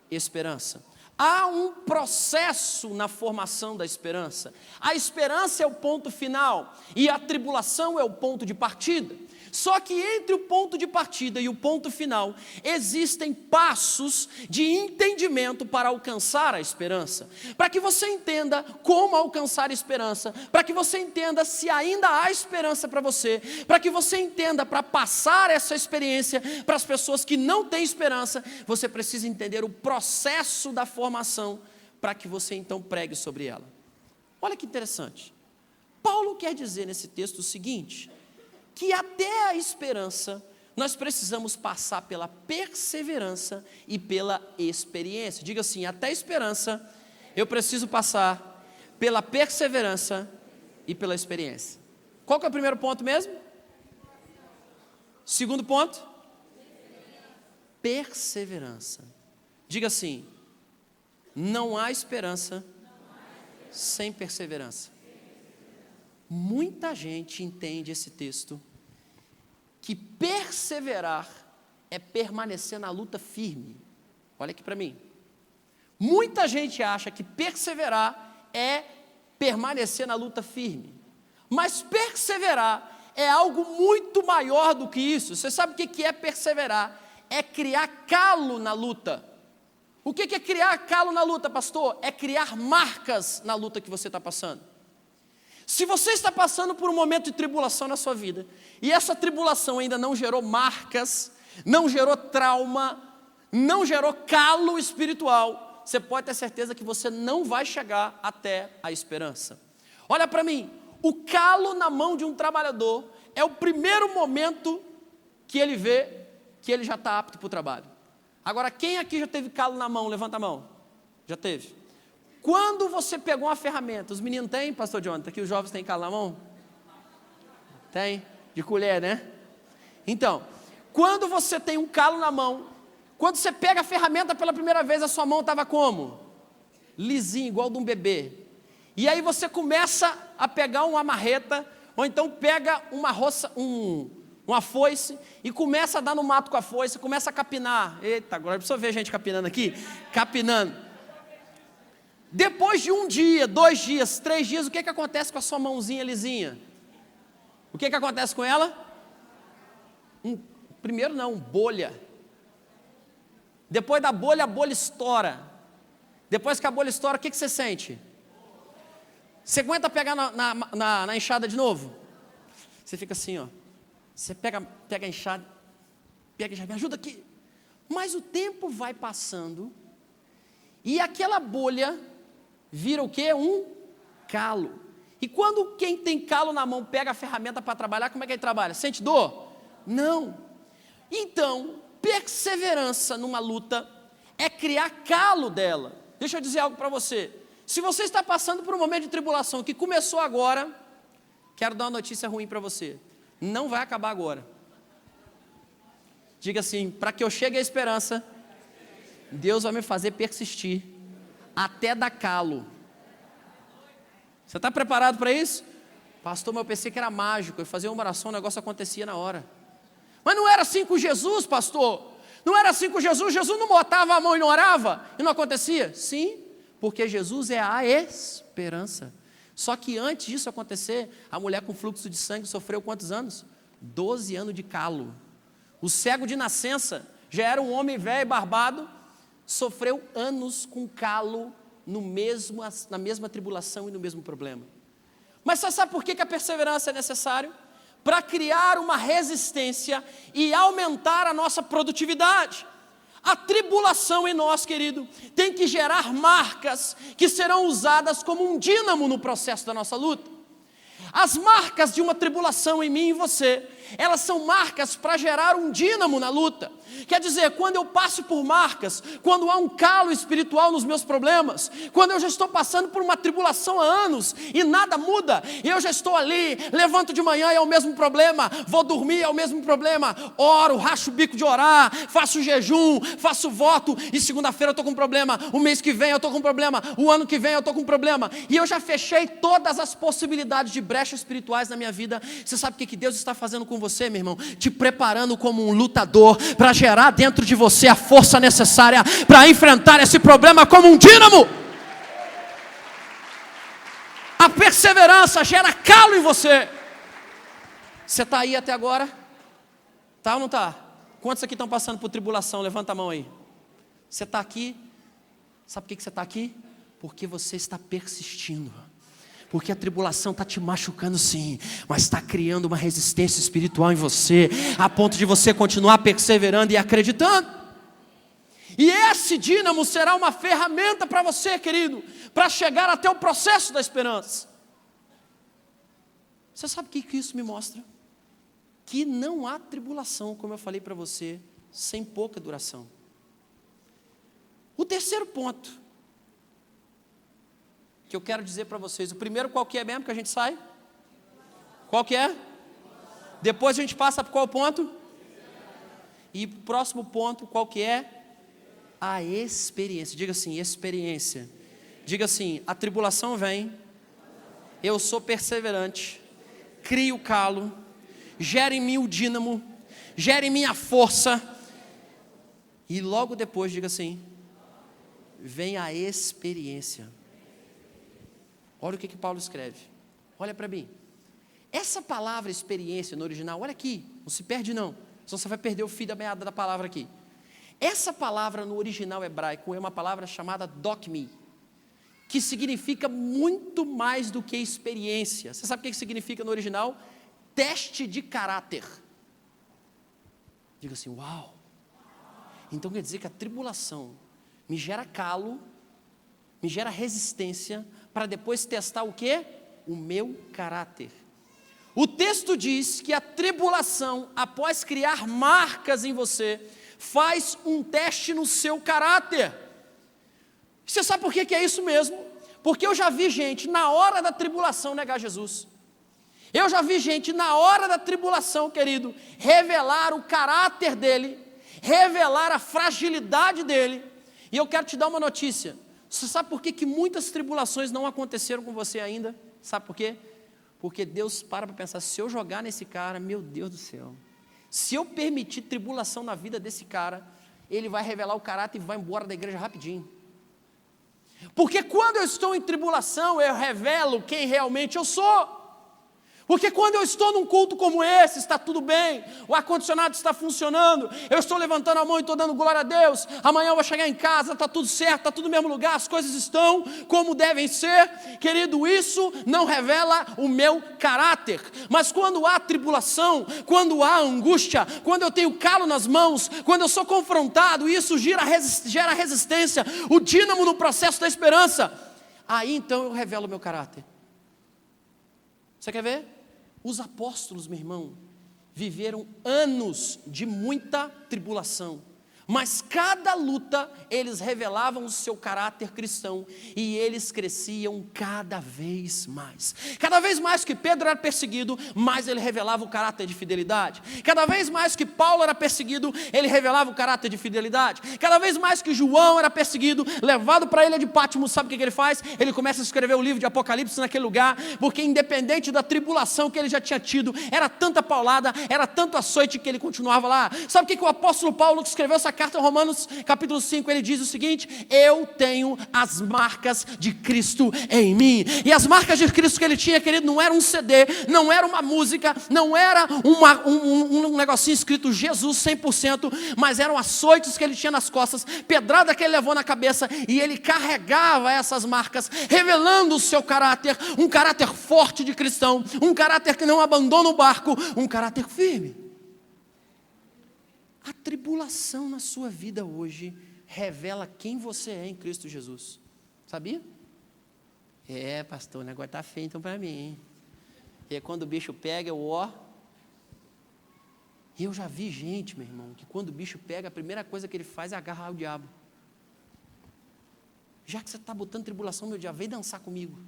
esperança. Há um processo na formação da esperança. A esperança é o ponto final e a tribulação é o ponto de partida. Só que entre o ponto de partida e o ponto final, existem passos de entendimento para alcançar a esperança. Para que você entenda como alcançar a esperança, para que você entenda se ainda há esperança para você, para que você entenda para passar essa experiência para as pessoas que não têm esperança, você precisa entender o processo da formação para que você então pregue sobre ela. Olha que interessante. Paulo quer dizer nesse texto o seguinte: que até a esperança, nós precisamos passar pela perseverança e pela experiência. Diga assim: até a esperança, eu preciso passar pela perseverança e pela experiência. Qual que é o primeiro ponto mesmo? Segundo ponto? Perseverança. Diga assim: não há esperança sem perseverança. Muita gente entende esse texto que perseverar é permanecer na luta firme. Olha aqui para mim. Muita gente acha que perseverar é permanecer na luta firme. Mas perseverar é algo muito maior do que isso. Você sabe o que é perseverar? É criar calo na luta. O que é criar calo na luta, pastor? É criar marcas na luta que você está passando. Se você está passando por um momento de tribulação na sua vida, e essa tribulação ainda não gerou marcas, não gerou trauma, não gerou calo espiritual, você pode ter certeza que você não vai chegar até a esperança. Olha para mim, o calo na mão de um trabalhador é o primeiro momento que ele vê que ele já está apto para o trabalho. Agora, quem aqui já teve calo na mão? Levanta a mão. Já teve? Quando você pegou uma ferramenta, os meninos têm, pastor Jonathan, aqui os jovens têm calo na mão? Tem? De colher, né? Então, quando você tem um calo na mão, quando você pega a ferramenta pela primeira vez, a sua mão estava como? Lisinho, igual de um bebê. E aí você começa a pegar uma marreta, ou então pega uma roça, uma foice, e começa a dar no mato com a foice, começa a capinar. Eita, agora precisa ver gente capinando aqui, capinando. Depois de 1 dia, 2 dias, 3 dias, o que acontece com a sua mãozinha lisinha? O que acontece com ela? Primeiro não, bolha. Depois da bolha, a bolha estoura. Depois que a bolha estoura, o que você sente? Você aguenta pegar na enxada de novo? Você fica assim, ó. Você pega a enxada, me ajuda aqui. Mas o tempo vai passando e aquela bolha vira o quê? Um calo. E quando quem tem calo na mão pega a ferramenta para trabalhar, como é que ele trabalha? Sente dor? Não. Então, perseverança numa luta é criar calo dela. Deixa eu dizer algo para você. Se você está passando por um momento de tribulação que começou agora, quero dar uma notícia ruim para você. Não vai acabar agora. Diga assim: para que eu chegue à esperança, Deus vai me fazer persistir até dar calo. Você está preparado para isso? Pastor, mas eu pensei que era mágico. Eu fazia uma oração, o negócio acontecia na hora. Mas não era assim com Jesus, pastor. Não era assim com Jesus. Jesus não botava a mão e não orava e não acontecia? Sim, porque Jesus é a esperança. Só que antes disso acontecer, a mulher com fluxo de sangue sofreu quantos anos? 12 anos de calo. O cego de nascença já era um homem velho e barbado, sofreu anos com calo na mesma tribulação e no mesmo problema. Mas você sabe por que a perseverança é necessária? Para criar uma resistência e aumentar a nossa produtividade. A tribulação em nós, querido, tem que gerar marcas que serão usadas como um dínamo no processo da nossa luta. As marcas de uma tribulação em mim e você elas são marcas para gerar um dínamo na luta. Quer dizer, quando eu passo por marcas, quando há um calo espiritual nos meus problemas, quando eu já estou passando por uma tribulação há anos e nada muda, eu já estou ali, levanto de manhã e é o mesmo problema, vou dormir é o mesmo problema, oro, racho o bico de orar, faço jejum, faço voto, e segunda-feira eu estou com problema, o mês que vem eu estou com problema, o ano que vem eu estou com problema, e eu já fechei todas as possibilidades de brechas espirituais na minha vida. Você sabe o que Deus está fazendo com você, meu irmão? Te preparando como um lutador, para gerar dentro de você a força necessária para enfrentar esse problema como um dínamo. A perseverança gera calo em você. Você está aí até agora? Tá ou não está? Quantos aqui estão passando por tribulação? Levanta a mão aí. Você está aqui, sabe por que você está aqui? Porque você está persistindo. Porque a tribulação está te machucando sim, mas está criando uma resistência espiritual em você, a ponto de você continuar perseverando e acreditando. E esse dínamo será uma ferramenta para você, querido, para chegar até o processo da esperança. Você sabe o que isso me mostra? Que não há tribulação, como eu falei para você, sem pouca duração. O terceiro ponto que eu quero dizer para vocês, o primeiro qual que é mesmo que a gente sai? Qual que é? Depois a gente passa para qual ponto? E o próximo ponto qual que é? A experiência. Diga assim, experiência. Diga assim, a tribulação vem, eu sou perseverante, crio calo, gera em mim o dínamo, gera em mim a força, e logo depois, diga assim, vem a experiência. Olha o que Paulo escreve, olha para mim. Essa palavra experiência no original, olha aqui, não se perde não, senão você vai perder o fio da meada da palavra aqui. Essa palavra no original hebraico é uma palavra chamada dokmi, que significa muito mais do que experiência. Você sabe o que significa no original? Teste de caráter. Diga assim, uau! Então quer dizer que a tribulação me gera calo, me gera resistência, para depois testar o quê? O meu caráter. O texto diz que a tribulação, após criar marcas em você, faz um teste no seu caráter. Você sabe por que é isso mesmo? Porque eu já vi gente na hora da tribulação negar Jesus. Eu já vi gente na hora da tribulação, querido, revelar o caráter dele, revelar a fragilidade dele. E eu quero te dar uma notícia. Você sabe por que muitas tribulações não aconteceram com você ainda? Sabe por quê? Porque Deus para pensar, se eu jogar nesse cara, meu Deus do céu, se eu permitir tribulação na vida desse cara, ele vai revelar o caráter e vai embora da igreja rapidinho. Porque quando eu estou em tribulação, eu revelo quem realmente eu sou. Porque quando eu estou num culto como esse, está tudo bem, o ar-condicionado está funcionando, eu estou levantando a mão e estou dando glória a Deus, amanhã eu vou chegar em casa, está tudo certo, está tudo no mesmo lugar, as coisas estão como devem ser, querido, isso não revela o meu caráter. Mas quando há tribulação, quando há angústia, quando eu tenho calo nas mãos, quando eu sou confrontado, isso gera resistência, o dínamo no processo da esperança, aí então eu revelo o meu caráter. Você quer ver? Os apóstolos, meu irmão, viveram anos de muita tribulação, mas cada luta eles revelavam o seu caráter cristão e eles cresciam cada vez mais. Cada vez mais que Pedro era perseguido, mais ele revelava o caráter de fidelidade. Cada vez mais que Paulo era perseguido, ele revelava o caráter de fidelidade. Cada vez mais que João era perseguido, levado para a ilha de Patmos, sabe o que ele faz? Ele começa a escrever o livro de Apocalipse naquele lugar, porque independente da tribulação que ele já tinha tido, era tanta paulada, era tanto açoite que ele continuava lá. Sabe o que o apóstolo Paulo, que escreveu essa carta em Romanos capítulo 5, ele diz o seguinte: eu tenho as marcas de Cristo em mim. E as marcas de Cristo que ele tinha, querido, não era um CD, não era uma música, não era um negocinho escrito Jesus 100%, mas eram açoites que ele tinha nas costas, pedrada que ele levou na cabeça, e ele carregava essas marcas, revelando o seu caráter, um caráter forte de cristão, um caráter que não abandona o barco, um caráter firme. A tribulação na sua vida hoje revela quem você é em Cristo Jesus. Sabia? Pastor, o negócio está feio então para mim, hein? E quando o bicho pega, eu E eu já vi gente, meu irmão, que quando o bicho pega, a primeira coisa que ele faz é agarrar o diabo. Já que você está botando tribulação, meu diabo, vem dançar comigo.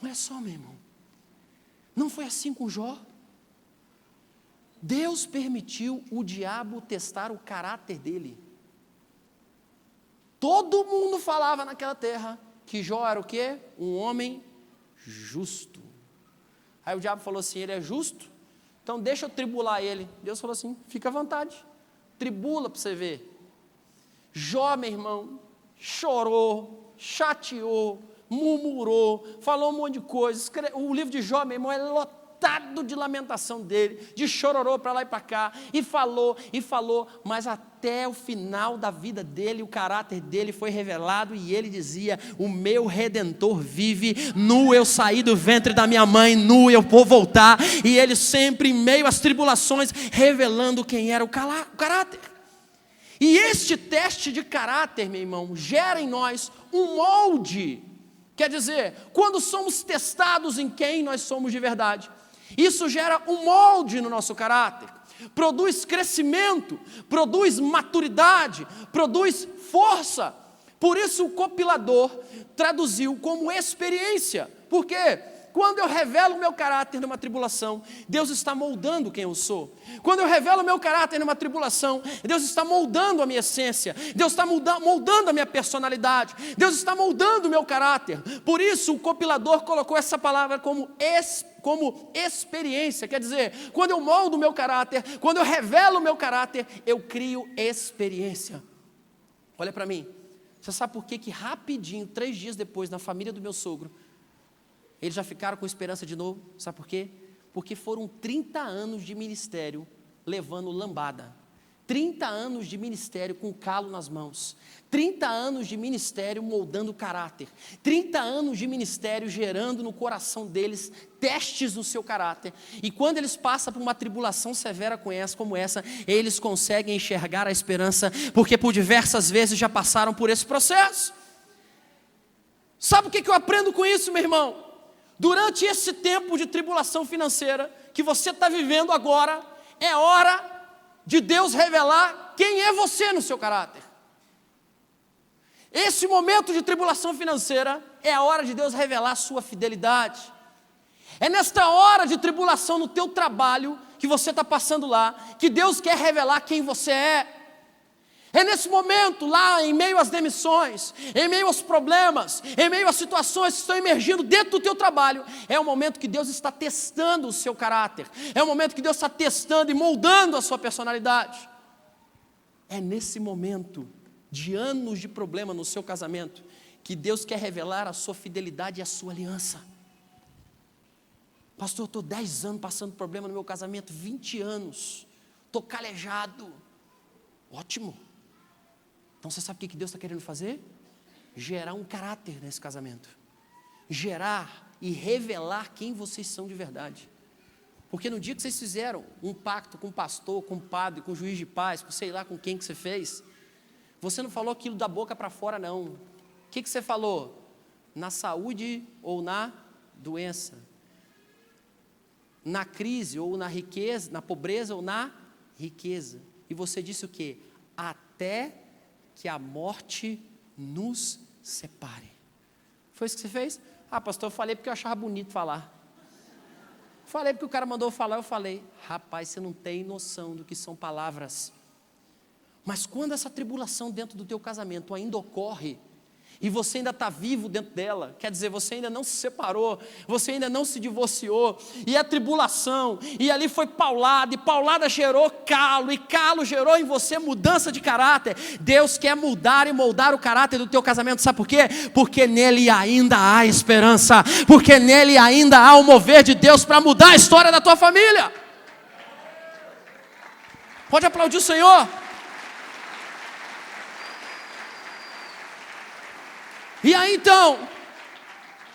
Olha só, meu irmão. Não foi assim com Jó? Deus permitiu o diabo testar o caráter dele. Todo mundo falava naquela terra que Jó era o quê? Um homem justo. Aí o diabo falou assim, ele é justo? Então deixa eu tribular ele. Deus falou assim, fica à vontade. Tribula para você ver. Jó, meu irmão, chorou, chateou, murmurou, falou um monte de coisa. O livro de Jó, meu irmão, é lotado de lamentação dele, de chororô para lá e para cá, e falou, mas até o final da vida dele, o caráter dele foi revelado, e ele dizia, o meu Redentor vive, nu eu saí do ventre da minha mãe, nu eu vou voltar, e ele sempre em meio às tribulações, revelando quem era o caráter. E este teste de caráter, meu irmão, gera em nós um molde. Quer dizer, quando somos testados em quem nós somos de verdade, isso gera um molde no nosso caráter, produz crescimento, produz maturidade, produz força. Por isso o compilador traduziu como experiência. Por quê? Quando eu revelo o meu caráter numa tribulação, Deus está moldando quem eu sou. Quando eu revelo o meu caráter numa tribulação, Deus está moldando a minha essência. Deus está moldando a minha personalidade. Deus está moldando o meu caráter. Por isso o compilador colocou essa palavra como experiência. Quer dizer, quando eu moldo o meu caráter, quando eu revelo o meu caráter, eu crio experiência. Olha para mim. Você sabe por que rapidinho, 3 dias depois, na família do meu sogro, eles já ficaram com esperança de novo? Sabe por quê? Porque foram 30 anos de ministério levando lambada. 30 anos de ministério com calo nas mãos. 30 anos de ministério moldando caráter. 30 anos de ministério gerando no coração deles testes no seu caráter. E quando eles passam por uma tribulação severa como essa, eles conseguem enxergar a esperança, porque por diversas vezes já passaram por esse processo. Sabe o que eu aprendo com isso, meu irmão? Durante esse tempo de tribulação financeira que você está vivendo agora, é hora de Deus revelar quem é você no seu caráter. Esse momento de tribulação financeira é a hora de Deus revelar a sua fidelidade. É nesta hora de tribulação no teu trabalho que você está passando lá, que Deus quer revelar quem você é. É nesse momento, lá em meio às demissões, em meio aos problemas, em meio às situações que estão emergindo dentro do teu trabalho, é o momento que Deus está testando o seu caráter, é o momento que Deus está testando e moldando a sua personalidade. É nesse momento de anos de problema no seu casamento, que Deus quer revelar a sua fidelidade e a sua aliança. Pastor, eu estou 10 anos passando problema no meu casamento, 20 anos, estou calejado. Ótimo. Então você sabe o que Deus está querendo fazer? Gerar um caráter nesse casamento. Gerar e revelar quem vocês são de verdade. Porque no dia que vocês fizeram um pacto com o pastor, com o padre, com o juiz de paz, com sei lá com quem que você fez, você não falou aquilo da boca para fora não. O que você falou? Na saúde ou na doença? Na crise ou na riqueza, na pobreza ou na riqueza? E você disse o quê? Até que a morte nos separe. Foi isso que você fez? Ah, pastor, eu falei porque eu achava bonito falar. Falei porque o cara mandou falar, eu falei. Rapaz, você não tem noção do que são palavras. Mas quando essa tribulação dentro do teu casamento ainda ocorre, e você ainda está vivo dentro dela, quer dizer, você ainda não se separou, você ainda não se divorciou, e a tribulação, e ali foi paulada, e paulada gerou calo, e calo gerou em você mudança de caráter. Deus quer mudar e moldar o caráter do teu casamento, sabe por quê? Porque nele ainda há esperança, porque nele ainda há o mover de Deus para mudar a história da tua família. Pode aplaudir o Senhor. E aí então,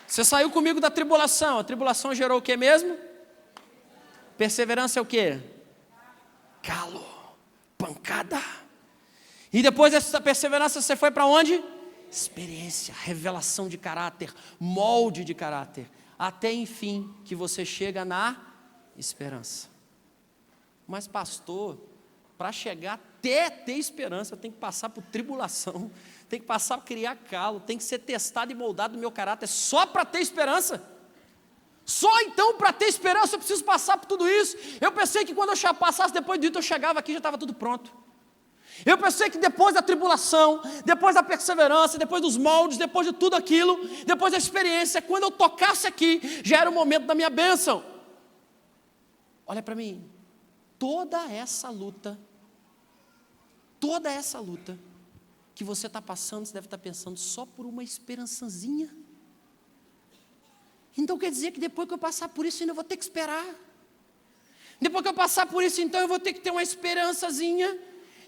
você saiu comigo da tribulação. A tribulação gerou o que mesmo? Perseverança é o que? Calo, pancada. E depois dessa perseverança você foi para onde? Experiência, revelação de caráter, molde de caráter. Até enfim que você chega na esperança. Mas pastor, para chegar até ter esperança, eu tenho que passar por tribulação, tenho que passar por criar calo, tenho que ser testado e moldado no meu caráter, só para ter esperança? Só então para ter esperança eu preciso passar por tudo isso? Eu pensei que quando eu passasse depois disso, eu chegava aqui e já estava tudo pronto. Eu pensei que depois da tribulação, depois da perseverança, depois dos moldes, depois de tudo aquilo, depois da experiência, quando eu tocasse aqui, já era o momento da minha bênção. Olha para mim, toda essa luta que você está passando, você deve estar pensando só por uma esperançazinha. Então quer dizer que depois que eu passar por isso, ainda vou ter que esperar. Depois que eu passar por isso, então eu vou ter que ter uma esperançazinha.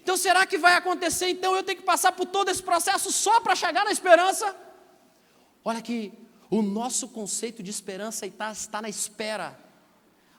Então será que vai acontecer? Então eu tenho que passar por todo esse processo só para chegar na esperança? Olha aqui, o nosso conceito de esperança está na espera.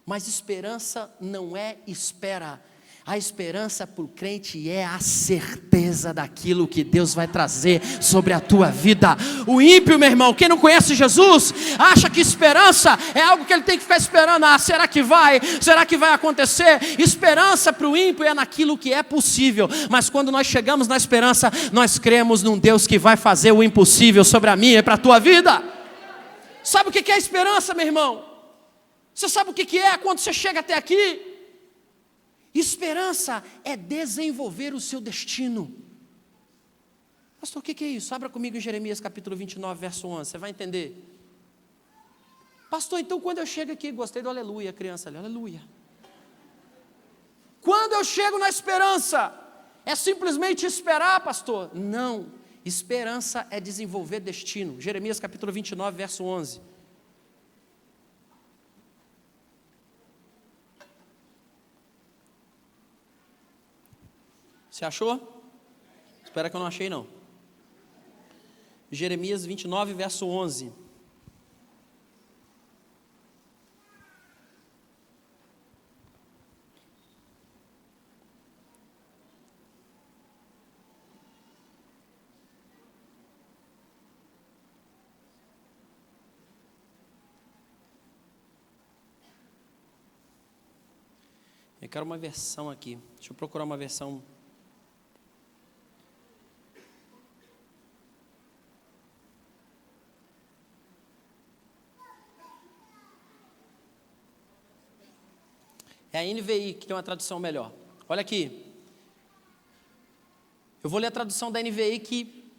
Mas esperança não é espera. A esperança para o crente é a certeza daquilo que Deus vai trazer sobre a tua vida. O ímpio, meu irmão, quem não conhece Jesus, acha que esperança é algo que ele tem que ficar esperando. Será que vai? Será que vai acontecer? Esperança para o ímpio é naquilo que é possível. Mas quando nós chegamos na esperança, nós cremos num Deus que vai fazer o impossível sobre a minha e para a tua vida. Sabe o que é esperança, meu irmão? Você sabe o que é quando você chega até aqui? Esperança é desenvolver o seu destino. Pastor, o que é isso? Abra comigo em Jeremias capítulo 29, verso 11, você vai entender. Pastor, então quando eu chego aqui, gostei do aleluia, criança ali, aleluia. Quando eu chego na esperança, é simplesmente esperar, pastor? Não, esperança é desenvolver destino. Jeremias capítulo 29, verso 11. Você achou? Espera que eu não achei não. Jeremias 29, verso 11. Eu quero uma versão aqui. Deixa eu procurar uma versão. É a NVI que tem uma tradução melhor. Olha aqui. Eu vou ler a tradução da NVI que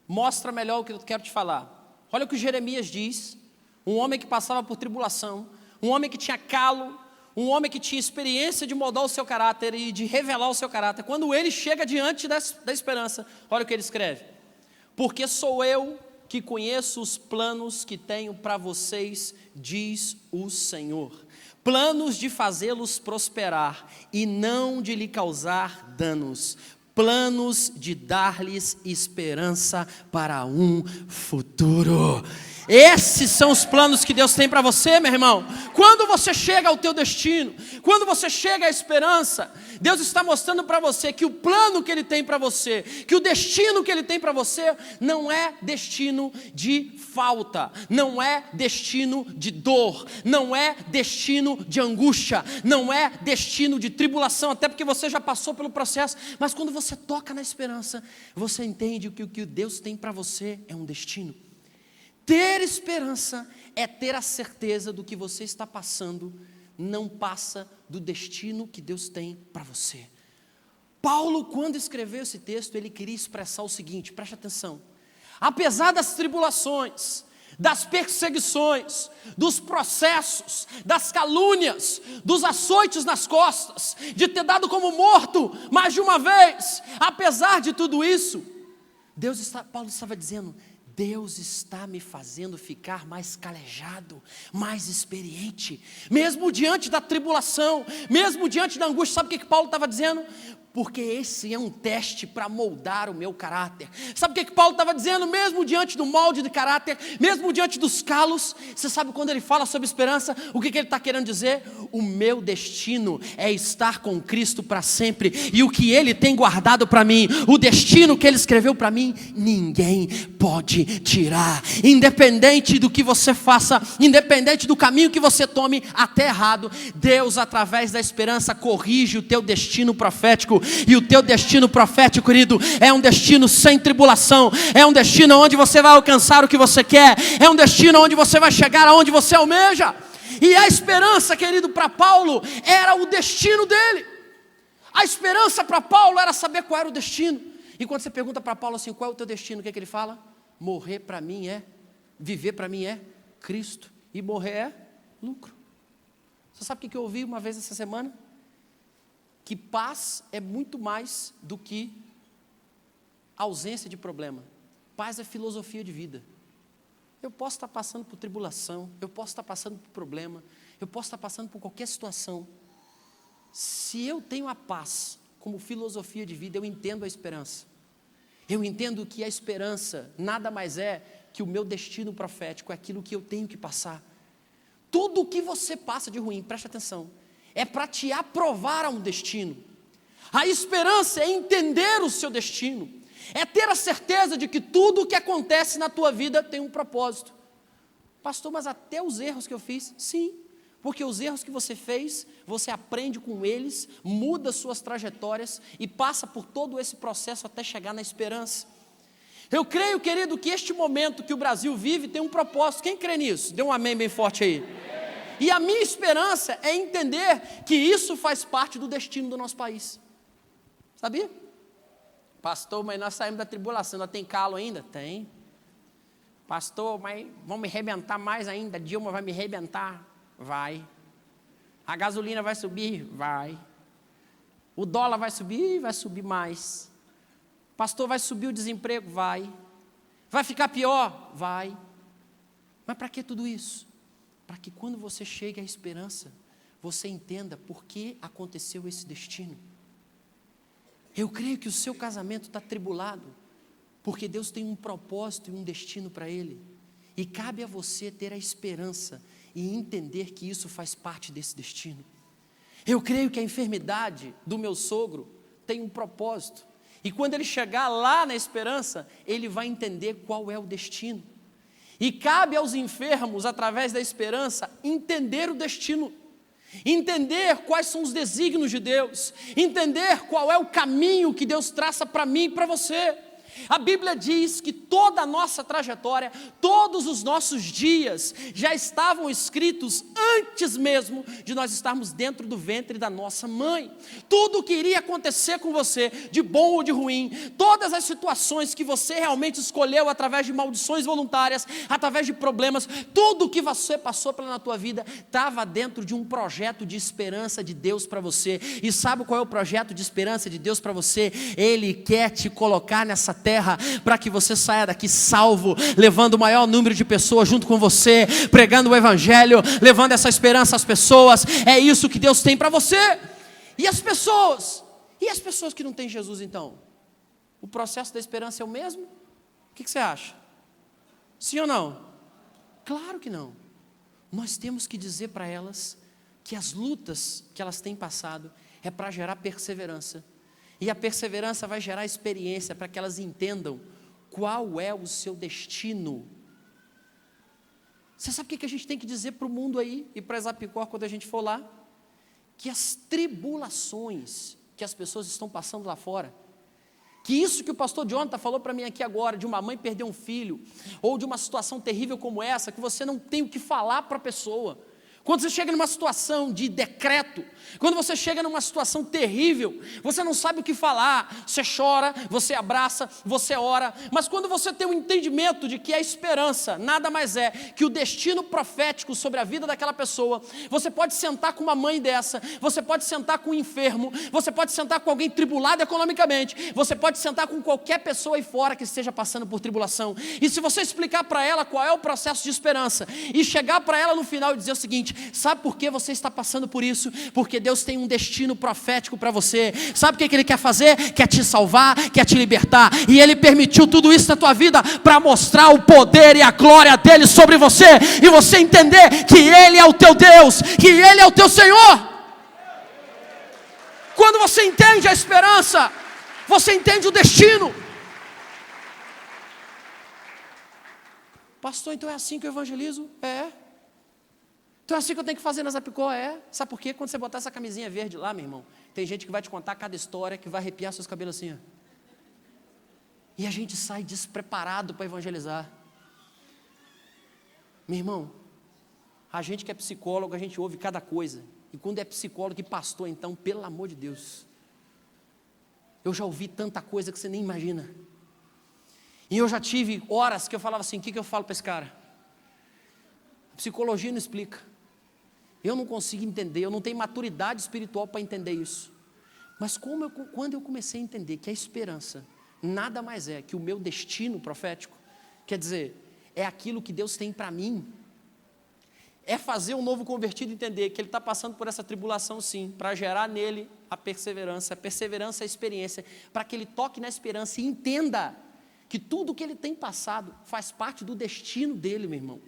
mostra melhor o que eu quero te falar. Olha o que Jeremias diz. Um homem que passava por tribulação, um homem que tinha calo, um homem que tinha experiência de moldar o seu caráter e de revelar o seu caráter. Quando ele chega diante da esperança, olha o que ele escreve. Porque sou eu que conheço os planos que tenho para vocês, diz o Senhor. Planos de fazê-los prosperar e não de lhe causar danos. Planos de dar-lhes esperança para um futuro. Esses são os planos que Deus tem para você, meu irmão. Quando você chega ao teu destino, quando você chega à esperança, Deus está mostrando para você que o plano que Ele tem para você, que o destino que Ele tem para você, não é destino de falta, não é destino de dor, não é destino de angústia, não é destino de tribulação, até porque você já passou pelo processo, mas quando você toca na esperança, você entende que o que Deus tem para você é um destino. Ter esperança é ter a certeza do que você está passando, não passa do destino que Deus tem para você. Paulo, quando escreveu esse texto, ele queria expressar o seguinte, preste atenção. Apesar das tribulações, das perseguições, dos processos, das calúnias, dos açoites nas costas, de ter dado como morto mais de uma vez, apesar de tudo isso, Paulo estava dizendo, Deus está me fazendo ficar mais calejado, mais experiente, mesmo diante da tribulação, mesmo diante da angústia. Sabe o que Paulo estava dizendo? porque esse é um teste para moldar o meu caráter. Sabe o que Paulo estava dizendo? Mesmo diante do molde de caráter, mesmo diante dos calos, você sabe quando ele fala sobre esperança, o que ele está querendo dizer? O meu destino é estar com Cristo para sempre, e o que Ele tem guardado para mim, o destino que Ele escreveu para mim, ninguém pode tirar, independente do que você faça, independente do caminho que você tome, até errado, Deus através da esperança corrige o teu destino profético. E o teu destino profético, querido, é um destino sem tribulação, é um destino onde você vai alcançar o que você quer, é um destino onde você vai chegar aonde você almeja. E a esperança, querido, para Paulo era o destino dele. A esperança para Paulo era saber qual era o destino. E quando você pergunta para Paulo assim, qual é o teu destino, o que ele fala? Morrer para mim é, viver para mim é Cristo, e morrer é lucro. Você sabe o que eu ouvi uma vez essa semana? Que paz é muito mais do que ausência de problema. Paz é filosofia de vida. Eu posso estar passando por tribulação, eu posso estar passando por problema, eu posso estar passando por qualquer situação. Se eu tenho a paz como filosofia de vida, eu entendo a esperança. Eu entendo que a esperança nada mais é que o meu destino profético, é aquilo que eu tenho que passar. Tudo o que você passa de ruim, preste atenção, é para te aprovar a um destino. A esperança é entender o seu destino, é ter a certeza de que tudo o que acontece na tua vida tem um propósito. Pastor, mas até os erros que eu fiz? Sim, porque os erros que você fez, você aprende com eles, muda suas trajetórias e passa por todo esse processo até chegar na esperança. Eu creio, querido, que este momento que o Brasil vive tem um propósito. Quem crê nisso? Dê um amém bem forte aí. E a minha esperança é entender que isso faz parte do destino do nosso país. Sabia? Pastor, mas nós saímos da tribulação, ainda tem calo ainda? Tem. Pastor, mas vão me arrebentar mais ainda, Dilma vai me arrebentar? Vai. A gasolina vai subir? Vai. O dólar vai subir? Vai subir mais. Pastor, vai subir o desemprego? Vai. Vai ficar pior? Vai. Mas para que tudo isso? Para que quando você chegue à esperança, você entenda por que aconteceu esse destino. Eu creio que o seu casamento está tribulado, porque Deus tem um propósito e um destino para ele. E cabe a você ter a esperança e entender que isso faz parte desse destino. Eu creio que a enfermidade do meu sogro tem um propósito. E quando ele chegar lá na esperança, ele vai entender qual é o destino. E cabe aos enfermos, através da esperança, entender o destino, entender quais são os desígnios de Deus, entender qual é o caminho que Deus traça para mim e para você. A Bíblia diz que toda a nossa trajetória, todos os nossos dias já estavam escritos antes mesmo de nós estarmos dentro do ventre da nossa mãe. Tudo o que iria acontecer com você, de bom ou de ruim, todas as situações que você realmente escolheu através de maldições voluntárias, através de problemas, tudo o que você passou pela tua vida estava dentro de um projeto de esperança de Deus para você. E sabe qual é o projeto de esperança de Deus para você? Ele quer te colocar nessa terra, para que você saia daqui salvo, levando o maior número de pessoas junto com você, pregando o evangelho, levando essa esperança às pessoas. É isso que Deus tem para você. E as pessoas que não têm Jesus então? O processo da esperança é o mesmo? O que você acha? Sim ou não? Claro que não. Nós temos que dizer para elas que as lutas que elas têm passado é para gerar perseverança. E a perseverança vai gerar experiência para que elas entendam qual é o seu destino. Você sabe o que a gente tem que dizer para o mundo aí e para Exapicor quando a gente for lá? Que as tribulações que as pessoas estão passando lá fora, que isso que o pastor Jonathan falou para mim aqui agora, de uma mãe perder um filho, ou de uma situação terrível como essa, que você não tem o que falar para a pessoa. Quando você chega numa situação de decreto, quando você chega numa situação terrível, você não sabe o que falar, você chora, você abraça, você ora, mas quando você tem um entendimento de que a esperança nada mais é que o destino profético sobre a vida daquela pessoa, você pode sentar com uma mãe dessa, você pode sentar com um enfermo, você pode sentar com alguém tribulado economicamente, você pode sentar com qualquer pessoa aí fora que esteja passando por tribulação, e se você explicar para ela qual é o processo de esperança, e chegar para ela no final e dizer o seguinte: noite. Sabe por que você está passando por isso? Porque Deus tem um destino profético para você. Sabe o que Ele quer fazer? Quer te salvar, quer te libertar. E Ele permitiu tudo isso na tua vida para mostrar o poder e a glória dEle sobre você. E você entender que Ele é o teu Deus, que Ele é o teu Senhor. Quando você entende a esperança, você entende o destino. Pastor, então é assim que eu evangelizo? É. Então é assim que eu tenho que fazer na Zapicó? É. Sabe por quê? Quando você botar essa camisinha verde lá, meu irmão, tem gente que vai te contar cada história que vai arrepiar seus cabelos assim, ó. E a gente sai despreparado para evangelizar. Meu irmão, a gente que é psicólogo, a gente ouve cada coisa. E quando é psicólogo e pastor, então, pelo amor de Deus, eu já ouvi tanta coisa que você nem imagina. E eu já tive horas que eu falava assim, o que eu falo para esse cara? A psicologia não explica. Eu não consigo entender, eu não tenho maturidade espiritual para entender isso. Mas quando eu comecei a entender que a esperança nada mais é que o meu destino profético, quer dizer, é aquilo que Deus tem para mim, é fazer um novo convertido entender que ele está passando por essa tribulação sim, para gerar nele a perseverança é a experiência, para que ele toque na esperança e entenda que tudo que ele tem passado faz parte do destino dele, meu irmão.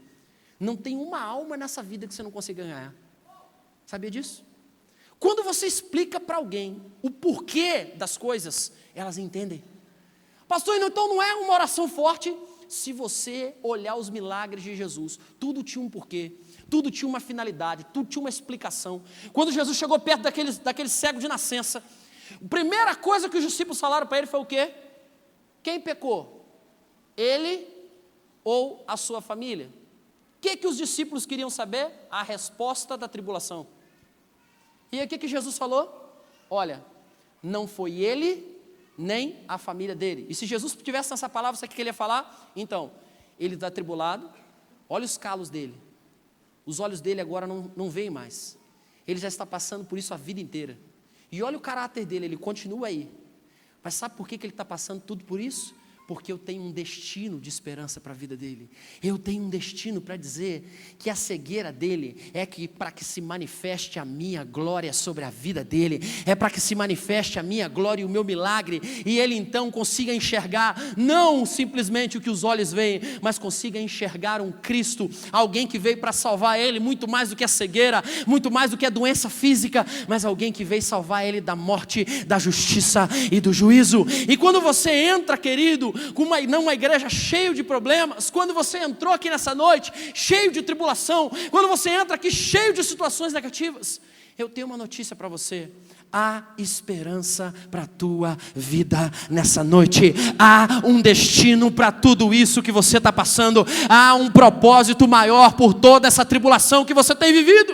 Não tem uma alma nessa vida que você não consiga ganhar. Sabia disso? Quando você explica para alguém o porquê das coisas, elas entendem. Pastor, então não é uma oração forte? Se você olhar os milagres de Jesus, tudo tinha um porquê, tudo tinha uma finalidade, tudo tinha uma explicação. Quando Jesus chegou perto daquele cego de nascença, a primeira coisa que os discípulos falaram para ele foi o quê? Quem pecou? Ele ou a sua família? O que os discípulos queriam saber? A resposta da tribulação. E aí o que Jesus falou? Olha, não foi ele nem a família dele. E se Jesus tivesse nessa palavra, sabe o que ele ia falar? Então, ele está atribulado, olha os calos dele. Os olhos dele agora não veem mais. Ele já está passando por isso a vida inteira. E olha o caráter dele, ele continua aí. Mas sabe por que ele está passando tudo por isso? Porque eu tenho um destino de esperança para a vida dele. Eu tenho um destino para dizer que a cegueira dele é que para que se manifeste a minha glória sobre a vida dele, é para que se manifeste a minha glória e o meu milagre, e ele então consiga enxergar, não simplesmente o que os olhos veem, mas consiga enxergar um Cristo, alguém que veio para salvar ele, muito mais do que a cegueira, muito mais do que a doença física, mas alguém que veio salvar ele da morte, da justiça e do juízo. E quando você entra, querido, com uma igreja cheia de problemas, quando você entrou aqui nessa noite, cheio de tribulação, quando você entra aqui cheio de situações negativas, eu tenho uma notícia para você: há esperança para a tua vida nessa noite, há um destino para tudo isso que você está passando, há um propósito maior por toda essa tribulação que você tem vivido.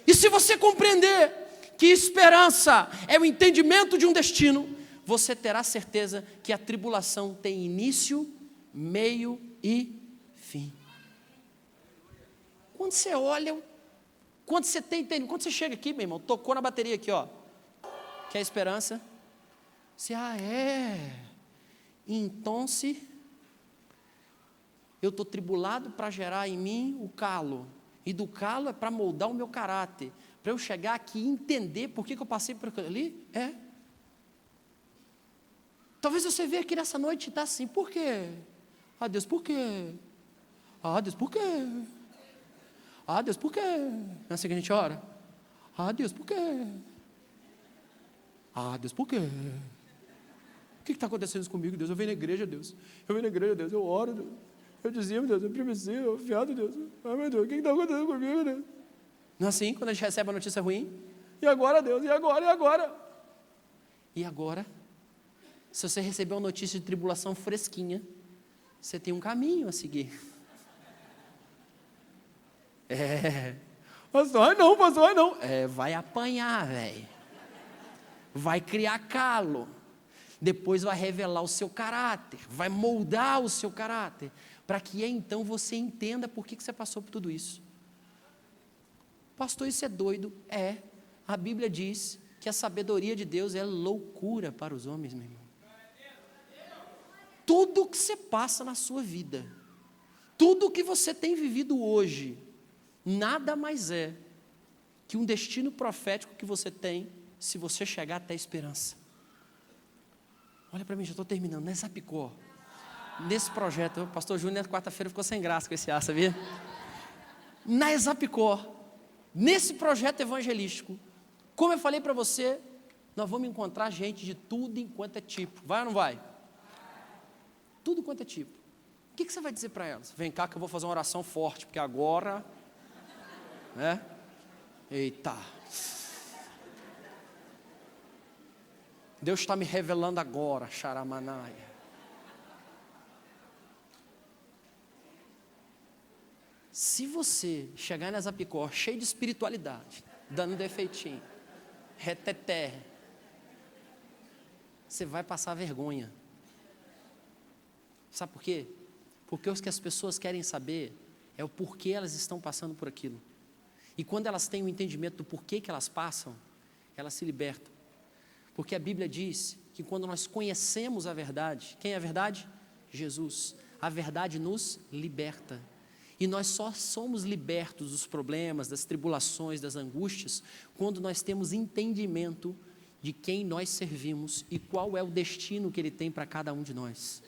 E se você compreender que esperança é o entendimento de um destino, você terá certeza que a tribulação tem início, meio e fim. Quando você olha, quando você quando você chega aqui, meu irmão, tocou na bateria aqui, ó, que é a esperança, você, então se eu estou tribulado para gerar em mim o calo, e do calo é para moldar o meu caráter, para eu chegar aqui e entender por que eu passei por ali, Talvez você veja aqui nessa noite e está assim, por quê? Ah, Deus, por quê? Ah, Deus, por quê? Ah, Deus, por quê? Não é assim que a gente ora? Ah, Deus, por quê? Ah, Deus, por quê? O que está acontecendo comigo, Deus? Eu venho na igreja, Deus. Eu venho na igreja, Deus. Eu oro, Deus. Eu dizia, Deus, eu promeci, eu fiado, Deus. Ah, meu Deus, o que está acontecendo comigo, Deus? Não é assim quando a gente recebe a notícia ruim? E agora, Deus? E agora? E agora? E agora? Se você receber uma notícia de tribulação fresquinha, você tem um caminho a seguir. Pastor, não, pastor, não. Vai apanhar, velho. Vai criar calo. Depois vai revelar o seu caráter. Vai moldar o seu caráter. Para que então você entenda por que você passou por tudo isso. Pastor, isso é doido? A Bíblia diz que a sabedoria de Deus é loucura para os homens, meu irmão. Tudo que você passa na sua vida, tudo que você tem vivido hoje, nada mais é que um destino profético que você tem se você chegar até a esperança. Olha para mim, já estou terminando, né? Zapicó. Nesse projeto, o pastor Júnior, quarta-feira, ficou sem graça com esse ar, sabia? Na Exapicó, nesse projeto evangelístico, como eu falei para você, nós vamos encontrar gente de tudo enquanto é tipo. Vai ou não vai? Tudo quanto é tipo. O que você vai dizer para elas? Vem cá que eu vou fazer uma oração forte, porque agora, né? Eita. Deus está me revelando agora, Xaramanaia. Se você chegar nessa Zapicó cheio de espiritualidade, dando defeitinho, reteté, você vai passar vergonha. Sabe por quê? Porque o que as pessoas querem saber é o porquê elas estão passando por aquilo. E quando elas têm o entendimento do porquê que elas passam, elas se libertam. Porque a Bíblia diz que quando nós conhecemos a verdade, quem é a verdade? Jesus. A verdade nos liberta. E nós só somos libertos dos problemas, das tribulações, das angústias, quando nós temos entendimento de quem nós servimos e qual é o destino que Ele tem para cada um de nós.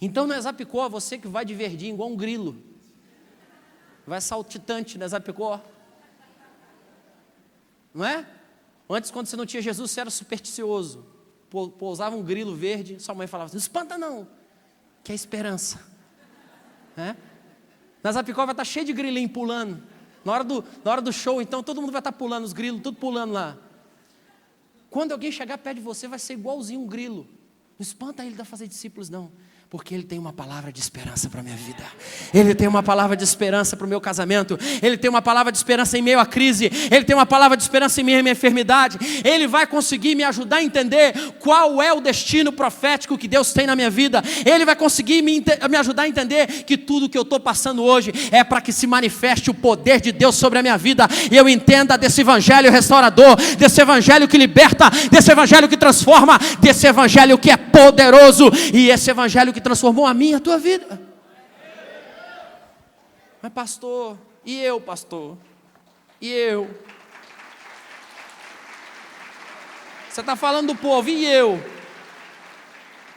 Então, na Zapicó, você que vai de verdinho igual um grilo, vai saltitante na Zapicó, não é? Antes, quando você não tinha Jesus, você era supersticioso, pousava um grilo verde, sua mãe falava assim, não espanta não, que é esperança, né? Na Zapicó vai estar cheio de grilinho pulando, na hora do show, então, todo mundo vai estar pulando, os grilos, tudo pulando lá. Quando alguém chegar perto de você, vai ser igualzinho um grilo, não espanta ele de fazer discípulos não, porque Ele tem uma palavra de esperança para a minha vida. Ele tem uma palavra de esperança para o meu casamento. Ele tem uma palavra de esperança em meio à crise. Ele tem uma palavra de esperança em meio à minha enfermidade. Ele vai conseguir me ajudar a entender qual é o destino profético que Deus tem na minha vida. Ele vai conseguir me ajudar a entender que tudo que eu estou passando hoje é para que se manifeste o poder de Deus sobre a minha vida. E eu entenda desse evangelho restaurador, desse evangelho que liberta, desse evangelho que transforma, desse evangelho que é poderoso. E esse evangelho que transformou a minha e a tua vida. Mas pastor, e eu pastor? E eu? Você está falando do povo, e eu?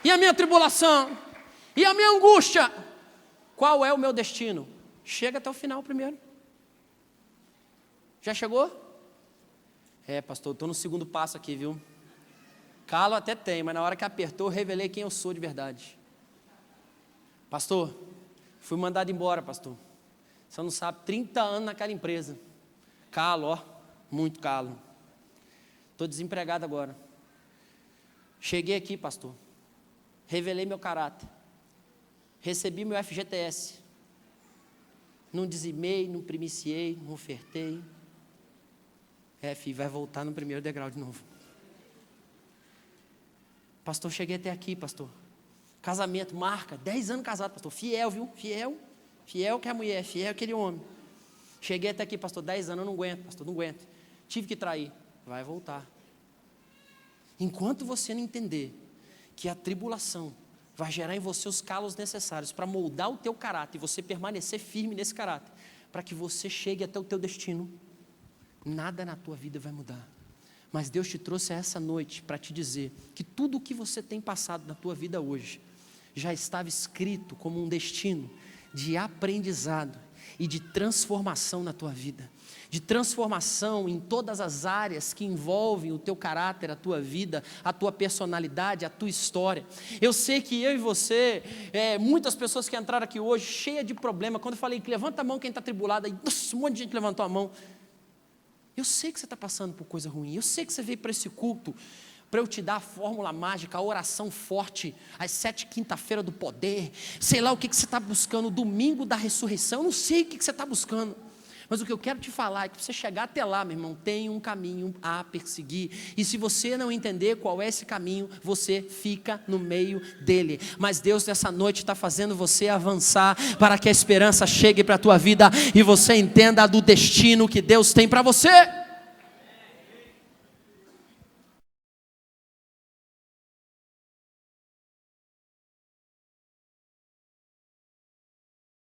E a minha tribulação? E a minha angústia? Qual é o meu destino? Chega até o final primeiro. Já chegou? É pastor, estou no segundo passo aqui, viu? Calo até tem, mas na hora que apertou, eu revelei quem eu sou de verdade. Pastor, fui mandado embora, pastor. Você não sabe, 30 anos naquela empresa. Calo, ó, muito calo. Estou desempregado agora. Cheguei aqui, pastor. Revelei meu caráter. Recebi meu FGTS. Não dizimei, não primiciei, não ofertei. Filho, vai voltar no primeiro degrau de novo. Pastor, cheguei até aqui, pastor. Casamento, marca, 10 anos casado, pastor, fiel, viu? Fiel que a mulher, fiel aquele homem. Cheguei até aqui, pastor, 10 anos, eu não aguento, pastor, não aguento. Tive que trair, vai voltar. Enquanto você não entender que a tribulação vai gerar em você os calos necessários para moldar o teu caráter e você permanecer firme nesse caráter, para que você chegue até o teu destino, nada na tua vida vai mudar. Mas Deus te trouxe essa noite para te dizer que tudo o que você tem passado na tua vida hoje já estava escrito como um destino de aprendizado e de transformação na tua vida, de transformação em todas as áreas que envolvem o teu caráter, a tua vida, a tua personalidade, a tua história. Eu sei que eu e você, muitas pessoas que entraram aqui hoje cheia de problema, quando eu falei que levanta a mão quem está atribulado, aí um monte de gente levantou a mão. Eu sei que você está passando por coisa ruim, eu sei que você veio para esse culto para eu te dar a fórmula mágica, a oração forte, às 7 quinta-feira do poder, sei lá o que você está buscando, domingo da ressurreição, eu não sei o que você está buscando, mas o que eu quero te falar é que para você chegar até lá, meu irmão, tem um caminho a perseguir, e se você não entender qual é esse caminho, você fica no meio dele, mas Deus nessa noite está fazendo você avançar, para que a esperança chegue para a tua vida, e você entenda do destino que Deus tem para você.